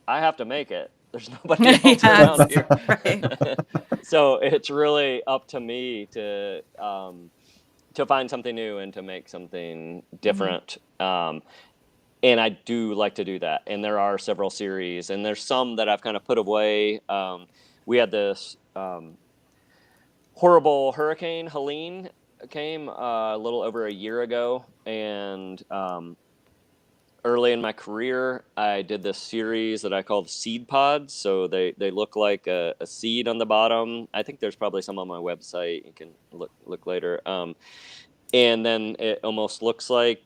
I have to make it. There's nobody else around Yes. here. Right. So it's really up to me to find something new and to make something Mhm. different. And I do like to do that. And there are several series, and there's some that I've kind of put away. We had this horrible hurricane, Helene, came a little over a year ago, and early in my career, I did this series that I called seed pods. So they look like a seed on the bottom. I think there's probably some on my website. You can look later. And then it almost looks like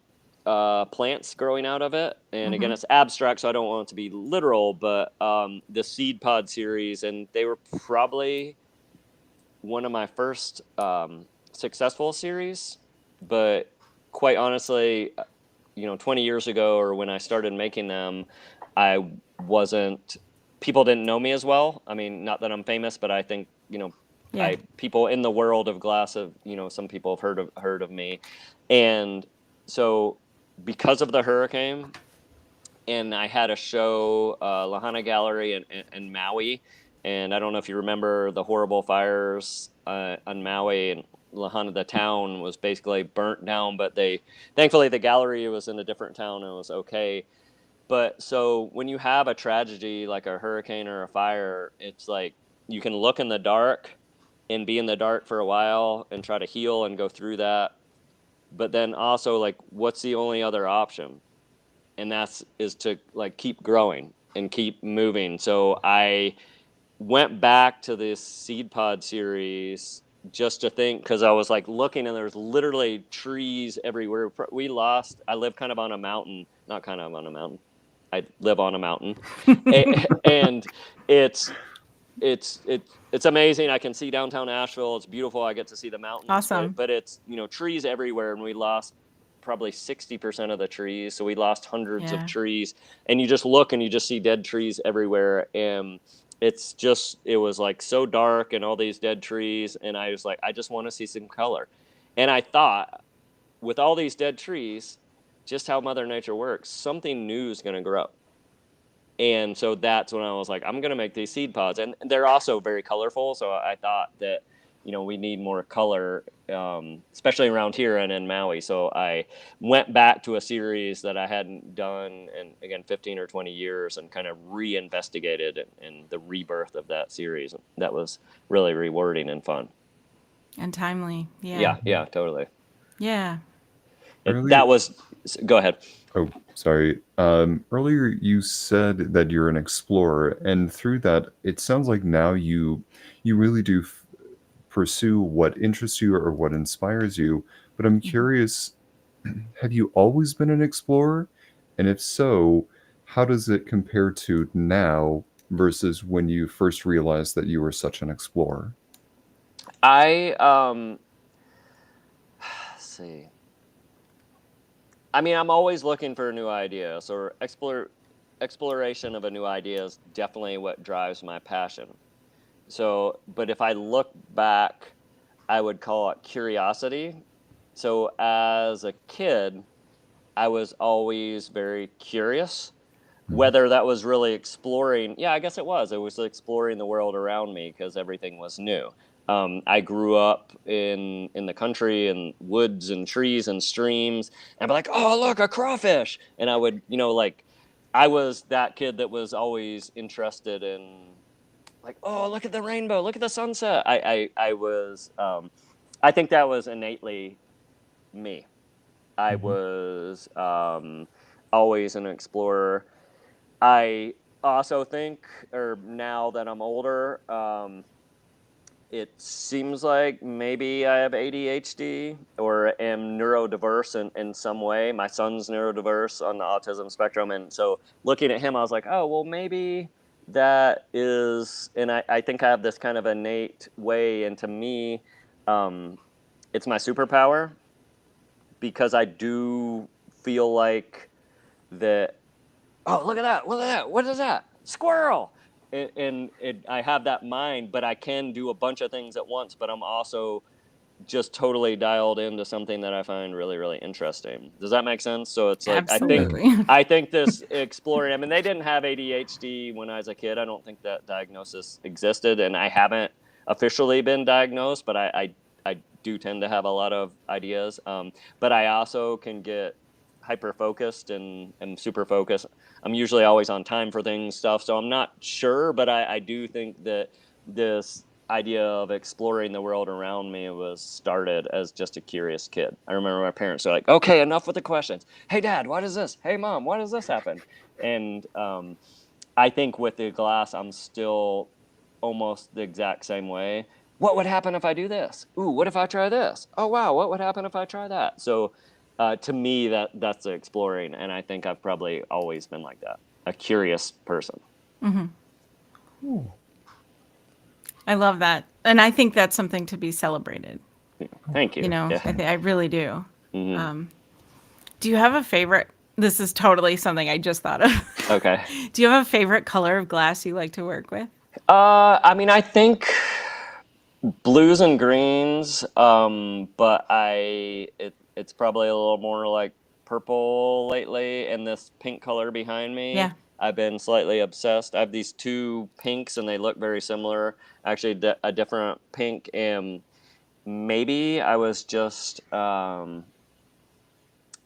plants growing out of it. And again, Mhm. it's abstract, so I don't want it to be literal. But the seed pod series, and they were probably one of my first successful series, but quite honestly, 20 years ago or when I started making them, I wasn't, people didn't know me as well. I mean, not that I'm famous, but I think, Yeah. people in the world of glass have, some people have heard of me. And so because of the hurricane, and I had a show, Lahana Gallery in Maui. And I don't know if you remember the horrible fires on Maui, and Lahana, the town, was basically burnt down. But thankfully, the gallery was in a different town and it was okay. But so when you have a tragedy like a hurricane or a fire, it's like you can look in the dark and be in the dark for a while and try to heal and go through that. But then also, like, what's the only other option? And that's is to like keep growing and keep moving. So I went back to this seed pod series just to think, because I was like looking and there's literally trees everywhere. I live kind of on a mountain, not kind of on a mountain. I live on a mountain, and it's it's amazing. I can see downtown Asheville. It's beautiful. I get to see the mountains, Awesome. but it's, trees everywhere, and we lost probably 60% of the trees. So we lost hundreds of Yeah. trees, and you just look and you just see dead trees everywhere. And it was like so dark and all these dead trees. And I was like, I just want to see some color. And I thought, with all these dead trees, just how Mother Nature works, something new is going to grow. And so that's when I was like, I'm going to make these seed pods. And they're also very colorful. So I thought that, we need more color, especially around here and in Maui. So I went back to a series that I hadn't done in, again, 15 or 20 years, and kind of reinvestigated and the rebirth of that series. That was really rewarding and fun. And timely. Yeah. Yeah, totally. Yeah. Earlier, Go ahead. oh, sorry. Earlier you said that you're an explorer, and through that, it sounds like now you really do pursue what interests you or what inspires you. But I'm curious, have you always been an explorer? And if so, how does it compare to now versus when you first realized that you were such an explorer? I let's see. I mean, I'm always looking for new ideas, or exploration of a new idea is definitely what drives my passion. So, but if I look back, I would call it curiosity. So as a kid, I was always very curious. Whether that was really exploring, yeah, I guess it was. It was exploring the world around me because everything was new. I grew up in the country, and woods and trees and streams, and I'd be like, oh, look, a crawfish. And I would, like, I was that kid that was always interested in, like, oh, look at the rainbow, look at the sunset. I was, I think that was innately me. I Mhm. was always an explorer. I also think, or now that I'm older, it seems like maybe I have ADHD or am neurodiverse in some way. My son's neurodiverse on the autism spectrum. And so looking at him, I was like, oh, well, maybe that is, and I think I have this kind of innate way. And to me, it's my superpower, because I do feel like that, oh, look at that, what is that, squirrel. I have that mind, but I can do a bunch of things at once, but I'm also just totally dialed into something that I find really, really interesting. Does that make sense? So it's like, Yeah. Absolutely. I think this exploring, I mean, they didn't have ADHD when I was a kid. I don't think that diagnosis existed, and I haven't officially been diagnosed, but I do tend to have a lot of ideas. But I also can get hyper focused and super focused. I'm usually always on time for stuff. So I'm not sure, but I do think that this idea of exploring the world around me was started as just a curious kid. I remember my parents were like, okay, enough with the questions. Hey, Dad, what is this? Hey, Mom, why does this happen? And I think with the glass, I'm still almost the exact same way. What would happen if I do this? Ooh, what if I try this? Oh, wow, what would happen if I try that? So to me, that's exploring. And I think I've probably always been like that, a curious person. Cool. I love that. And I think that's something to be celebrated. Thank you. Yeah. I really do. Mm-hmm. Do you have a favorite? This is totally something I just thought of. Okay. Do you have a favorite color of glass you like to work with? I mean, I think blues and greens, but it's probably a little more like purple lately, and this pink color behind me. Yeah. I've been slightly obsessed. I have these two pinks, and they look very similar. Actually, a different pink, and maybe I was just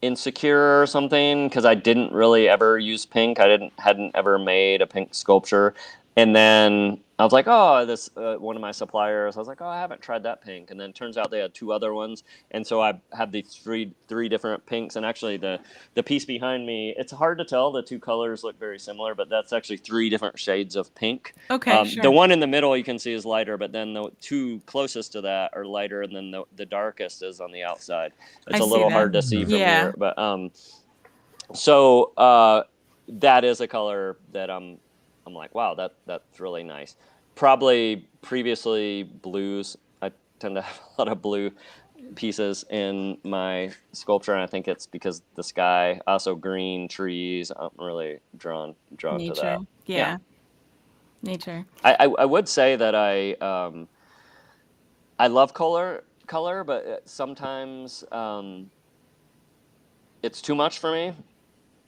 insecure or something, because I didn't really ever use pink. Hadn't ever made a pink sculpture. And then I was like, oh, this one of my suppliers. I was like, oh, I haven't tried that pink. And then it turns out they had 2 other ones, and so I have these three different pinks. And actually, the piece behind me, it's hard to tell. The 2 colors look very similar, but that's actually 3 different shades of pink. Okay, The sure. one in the middle you can see is lighter, but then the 2 closest to that are lighter, and then the darkest is on the outside. I It's a see little that. hard to see from Yeah. here, but so that is a color that I'm like, wow, that's really nice. Probably previously blues. I tend to have a lot of blue pieces in my sculpture, and I think it's because the sky, also green trees. I'm really drawn to Nature. that. Yeah, Yeah. Nature. I would say that I love color, but sometimes it's too much for me.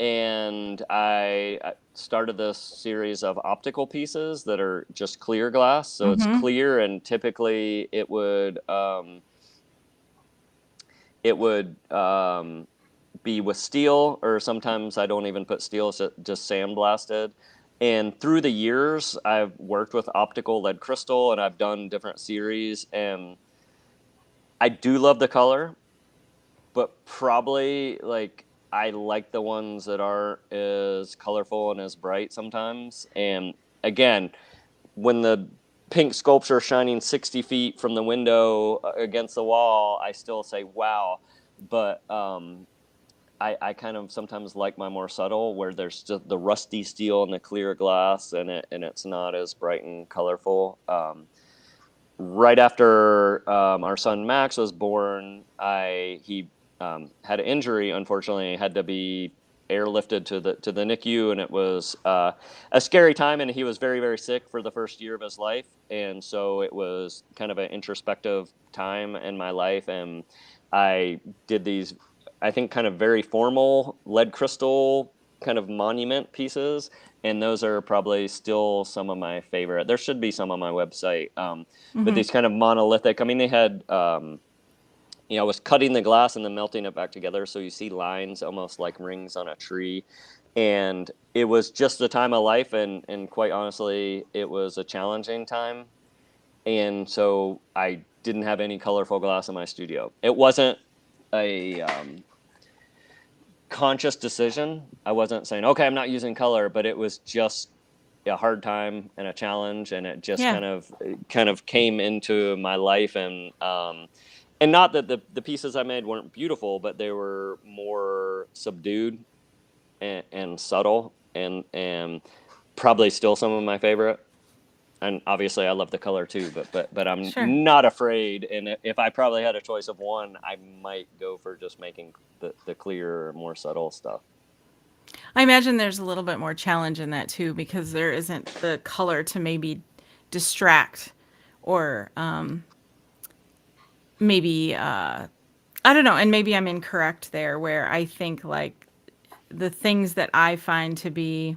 And I started this series of optical pieces that are just clear glass. So it's Mm-hmm. clear, and typically it would be with steel, or sometimes I don't even put steel; it's just sandblasted. And through the years, I've worked with optical lead crystal, and I've done different series, and I do love the color, but probably like I like the ones that aren't as colorful and as bright sometimes. And again, when the pink sculpture shining 60 feet from the window against the wall, I still say wow. But I kind of sometimes like my more subtle, where there's just the rusty steel and the clear glass, and it's not as bright and colorful. Right after our son Max was born, he had an injury. Unfortunately, had to be airlifted to the NICU, and it was a scary time. And he was very sick for the first year of his life, and so it was kind of an introspective time in my life. And I did these, I think, kind of very formal lead crystal kind of monument pieces, and those are probably still some of my favorite. There should be some on my website. But Mm-hmm. these kind of monolithic. I mean, they had, I was cutting the glass and then melting it back together, so you see lines almost like rings on a tree. And it was just the time of life, and quite honestly, it was a challenging time. And so I didn't have any colorful glass in my studio. It wasn't a conscious decision. I wasn't saying, okay, I'm not using color, but it was just a hard time and a challenge, and it just Yeah. kind of came into my life. And not that the pieces I made weren't beautiful, but they were more subdued and subtle, and probably still some of my favorite. And obviously I love the color too, but I'm Sure. not afraid. And if I probably had a choice of one, I might go for just making the clearer, more subtle stuff. I imagine there's a little bit more challenge in that too because there isn't the color to maybe distract or maybe I don't know, and maybe I'm incorrect there where I think like the things that I find to be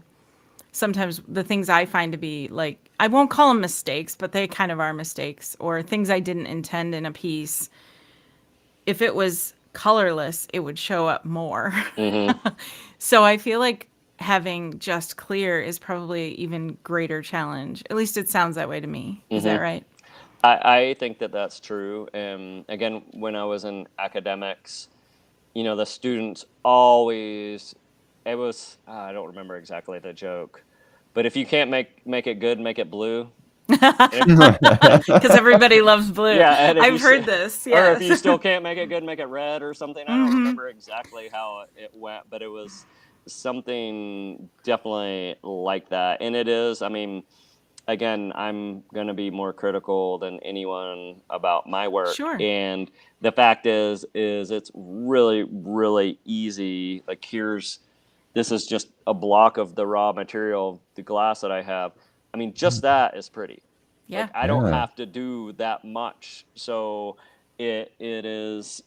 sometimes the things I find to be like I won't call them mistakes, but they kind of are mistakes or things I didn't intend in a piece. If it was colorless, it would show up more. Hmm. So I feel like having just clear is probably even greater challenge. At least it sounds that way to me. Is that Hmm. right? I think that's true. And again, when I was in academics, the students always, it was, I don't remember exactly the joke, but if you can't make it good, make it blue. And Because everybody loves blue. yeah, and if I've heard this. or if Yes. you still can't make it good, make it red or something. I don't Hmm. remember exactly how it went, but it was something definitely like that. And it is, I mean, again, I'm going to be more critical than anyone about my work. Sure. And the fact is it's really easy. Like this is just a block of the raw material, the glass that I have. I mean, just that is pretty. Yeah. Like I don't Yeah. have to do that much. So it is,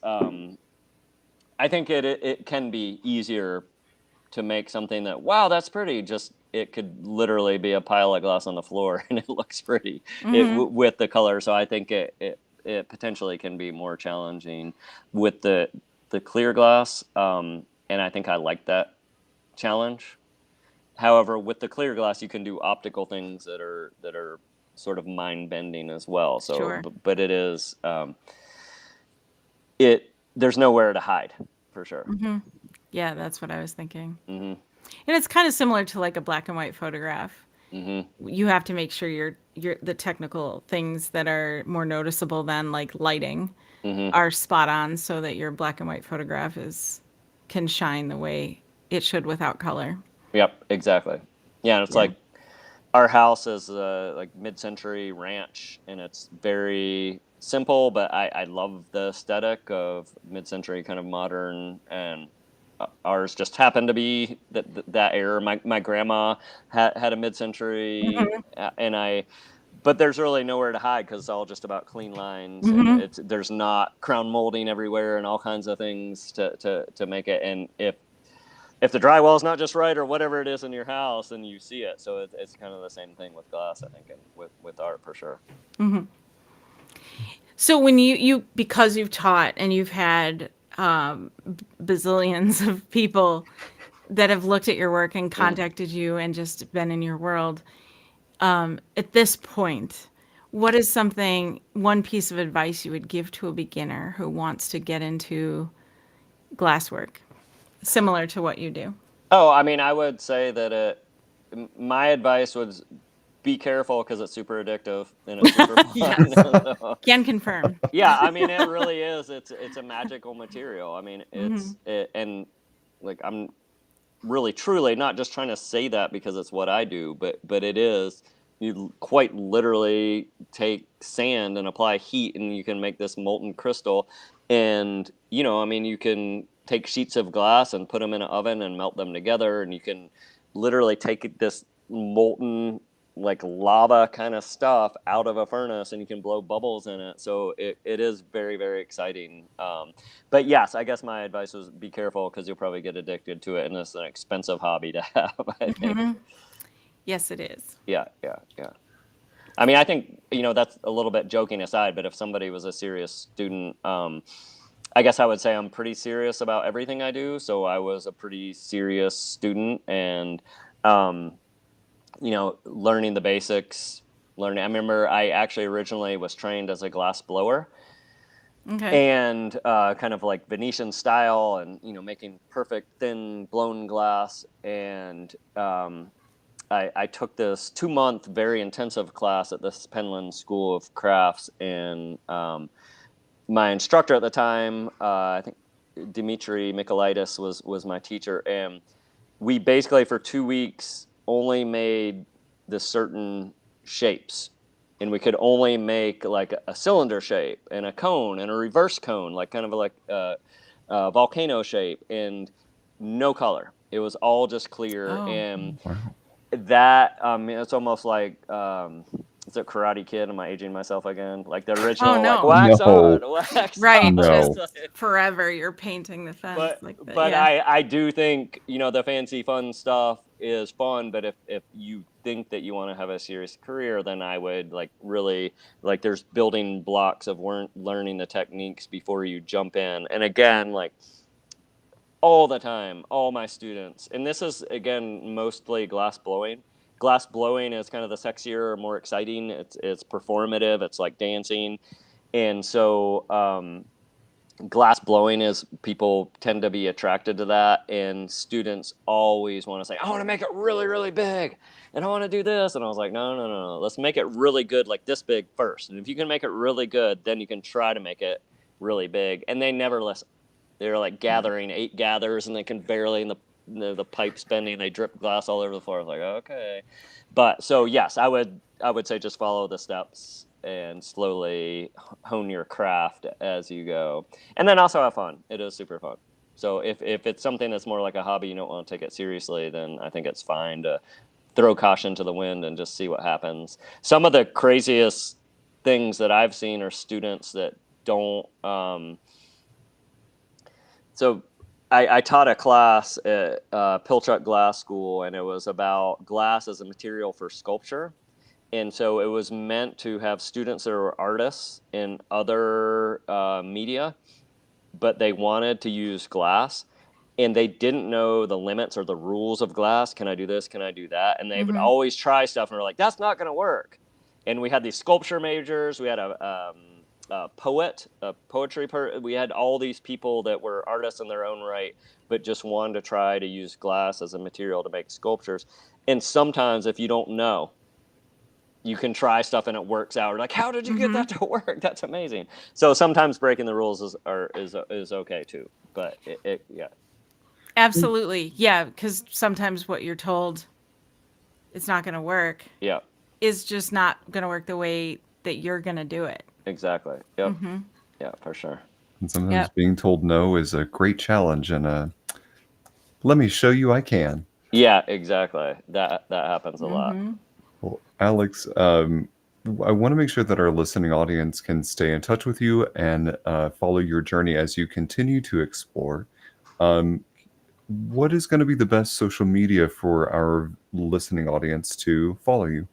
I think it can be easier to make something that, wow, that's pretty. Just it could literally be a pile of glass on the floor and it looks pretty Hmm. with the color. So I think it potentially can be more challenging with the clear glass. And I think I like that challenge. However, with the clear glass, you can do optical things that are sort of mind bending as well. So, Sure. but it is it. There's nowhere to hide for sure. Yeah, that's what I was thinking. Hmm. And it's kind of similar to like a black and white photograph. Hmm. You have to make sure your the technical things that are more noticeable than like lighting Hmm. are spot on so that your black and white photograph is can shine the way it should without color. Yep, exactly. Yeah, and it's Yeah. like our house is a like mid-century ranch, and it's very simple, but I love the aesthetic of mid-century kind of modern, and ours just happened to be that era. My grandma had a mid-century, and but there's really nowhere to hide because it's all just about clean lines, and there's not crown molding everywhere and all kinds of things to make it. And if the drywall is not just right or whatever it is in your house, then you see it. So it's kind of the same thing with glass, I think, and with art for sure. So when you because you've taught and you've had bazillions of people that have looked at your work and Mm. contacted you and just been in your world, at this point, what is one piece of advice you would give to a beginner who wants to get into glasswork, similar to what you do? Oh, I mean, I would say that my advice was be careful because it's super addictive and it's super fun. Yes, So, can confirm. yeah, I mean, it really is. It's a magical material. I mean, and like I'm really truly not just trying to say that because it's what I do, but it is. You quite literally take sand and apply heat, and you can make this molten crystal. And I mean, you can take sheets of glass and put them in an oven and melt them together, and you can literally take this molten like lava kind of stuff out of a furnace and you can blow bubbles in it. So it is very, very exciting. But yes, I guess my advice was be careful because you'll probably get addicted to it, and it's an expensive hobby to have, I think. Yes, it is. Yeah, yeah, yeah. I mean, I think, that's a little bit joking aside, but if somebody was a serious student, I guess I would say I'm pretty serious about everything I do. So I was a pretty serious student, and, learning the basics, learning. I remember I actually originally was trained as a glass blower, Okay. and kind of like Venetian style, and making perfect thin blown glass. And I took this 2-month very intensive class at this Penland School of Crafts, and my instructor at the time, I think Dimitri Michaelitis was my teacher, and we basically for 2 weeks only made the certain shapes, and we could only make like a cylinder shape and a cone and a reverse cone, like kind of like a volcano shape, and no color. It was all just clear. Oh. And Wow. that it's almost like it's a Karate Kid. Am I aging myself again? Like the Oh original, like no. wax No. on, wax Right. off. Just No. forever you're painting the fence but like that. but Yeah. I do think the fancy fun stuff is fun. But if you think that you want to have a serious career, then I would like really like there's building blocks of learning the techniques before you jump in. And again, like all the time, all my students, and this is again mostly glass blowing. Glass blowing is kind of the sexier, more exciting. It's performative. It's like dancing, and so glass blowing is people tend to be attracted to that, and students always want to say, I want to make it really, really big, and I want to do this. And I was like, no, no, no, no, let's make it really good, like this big first. And if you can make it really good, then you can try to make it really big. And they never listen. They're like gathering 8 gathers, and they can barely in the pipe spending, they drip glass all over the floor. I was like, okay. But so yes, I would say just follow the steps and slowly hone your craft as you go, and then also have fun. It is super fun. So if it's something that's more like a hobby, you don't want to take it seriously, then I think it's fine to throw caution to the wind and just see what happens. Some of the craziest things that I've seen are students that don't so I taught a class at Pilchuck Glass School, and it was about glass as a material for sculpture. And so it was meant to have students that are artists in other media, but they wanted to use glass. and they didn't know the limits or the rules of glass. Can I do this? Can I do that? And they would always try stuff, and we're like, that's not going to work. And we had these sculpture majors. We had a poetry. We had all these people that were artists in their own right, but just wanted to try to use glass as a material to make sculptures. And sometimes, if you don't know, you can try stuff and it works out. We're like, how did you get that to work? That's amazing. So sometimes breaking the rules is okay too. But yeah. Absolutely. Yeah, because sometimes what you're told it's not going to work Yeah. is just not going to work the way that you're going to do it. Exactly. Yep. Yeah, for sure. And sometimes being told no is a great challenge, and let me show you I can. Yeah, exactly. That happens a lot. Well, Alex, I want to make sure that our listening audience can stay in touch with you and follow your journey as you continue to explore. What is going to be the best social media for our listening audience to follow you?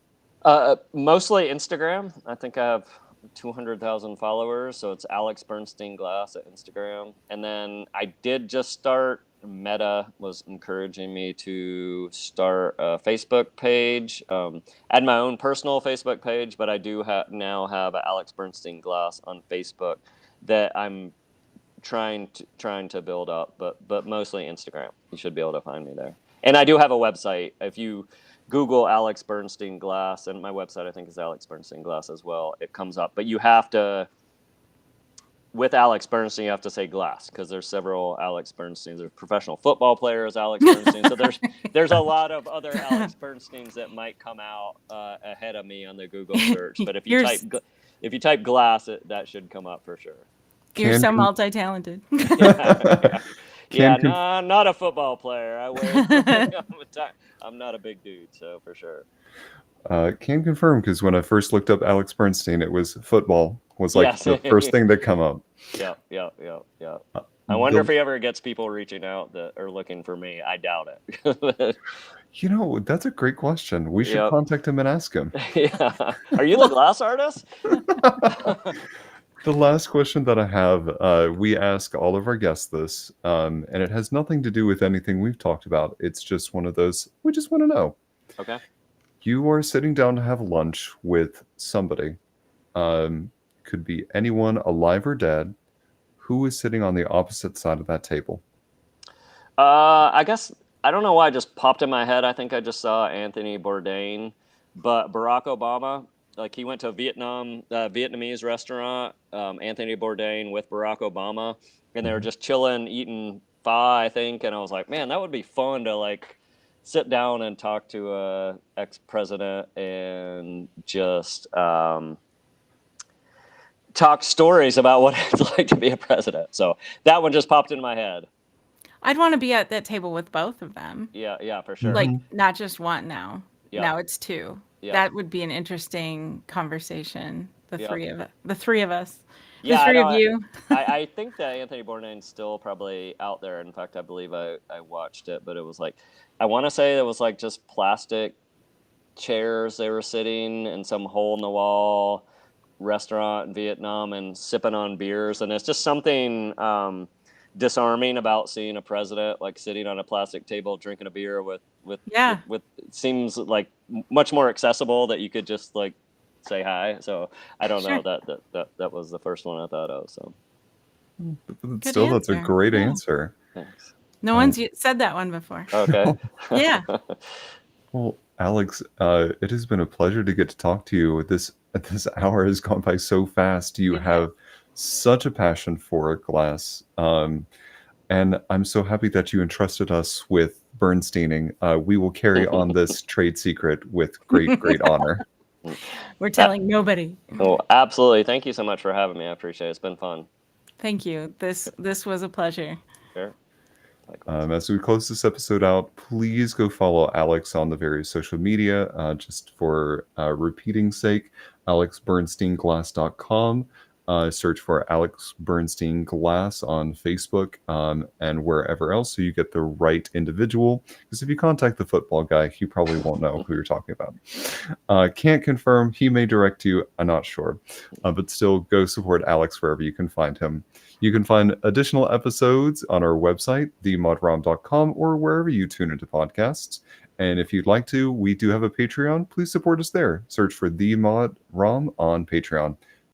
Mostly Instagram. I think I have 200,000 followers, so it's Alex Bernstein Glass at Instagram. And then I did just start. Meta was encouraging me to start a Facebook page. I had my own personal Facebook page, but I do now have a Alex Bernstein Glass on Facebook that I'm trying to build up, but mostly Instagram. You should be able to find me there. And I do have a website. If you Google Alex Bernstein Glass, and my website I think is Alex Bernstein Glass as well, it comes up. But you have to, with Alex Bernstein, you have to say glass, because there's several Alex Bernsteins. There's professional football players, Alex Bernstein. So there's a lot of other Alex Bernsteins that might come out ahead of me on the Google search. But if you type glass, that should come up for sure. You're so multi-talented. Not a football player. I'm not a big dude, so for sure. Can confirm, because when I first looked up Alex Bernstein, it was football was like the first thing that come up. Yeah. I wonder if he ever gets people reaching out that are looking for me. I doubt it. That's a great question. We should contact him and ask him. Yeah. Are you the glass artist? The last question that I have, we ask all of our guests this, and it has nothing to do with anything we've talked about. It's just one of those, we just want to know. Okay. You are sitting down to have lunch with somebody. Could be anyone alive or dead. Who is sitting on the opposite side of that table? I guess, I don't know why it just popped in my head. I think I just saw Anthony Bourdain, but Barack Obama, like he went to a Vietnamese restaurant, Anthony Bourdain with Barack Obama, and they were just chilling, eating pho, I think. And I was like, man, that would be fun to like sit down and talk to a ex-president and just talk stories about what it's like to be a president. So that one just popped in my head. I'd want to be at that table with both of them. Yeah, for sure. Like not just one now. Yeah. Now it's two. Yeah. That would be an interesting conversation. The three of us. Yeah, the three of you. I think that Anthony Bourdain's still probably out there. In fact, I believe I watched it, but it was like, I want to say it was like just plastic chairs they were sitting in some hole in the wall restaurant in Vietnam and sipping on beers. And it's just something disarming about seeing a president like sitting on a plastic table drinking a beer with it seems like much more accessible that you could just like say hi. So I don't know, that was the first one I thought of. So still, that's a great answer. Thanks. No one's said that one before. Okay. Yeah. Well, Alex, it has been a pleasure to get to talk to you. This hour has gone by so fast. You have such a passion for glass. And I'm so happy that you entrusted us with Bernsteining. We will carry on this trade secret with great, great honor. We're telling nobody. Oh, absolutely. Thank you so much for having me. I appreciate it. It's been fun. Thank you. This was a pleasure. Sure. As we close this episode out, please go follow Alex on the various social media, just for repeating sake, alexbernsteinglass.com. Search for Alex Bernstein Glass on Facebook and wherever else, so you get the right individual. Because if you contact the football guy, he probably won't know who you're talking about. Can't confirm. He may direct you. I'm not sure. But still, go support Alex wherever you can find him. You can find additional episodes on our website, themodrom.com, or wherever you tune into podcasts. And if you'd like to, we do have a Patreon. Please support us there. Search for The Mod Rom on Patreon.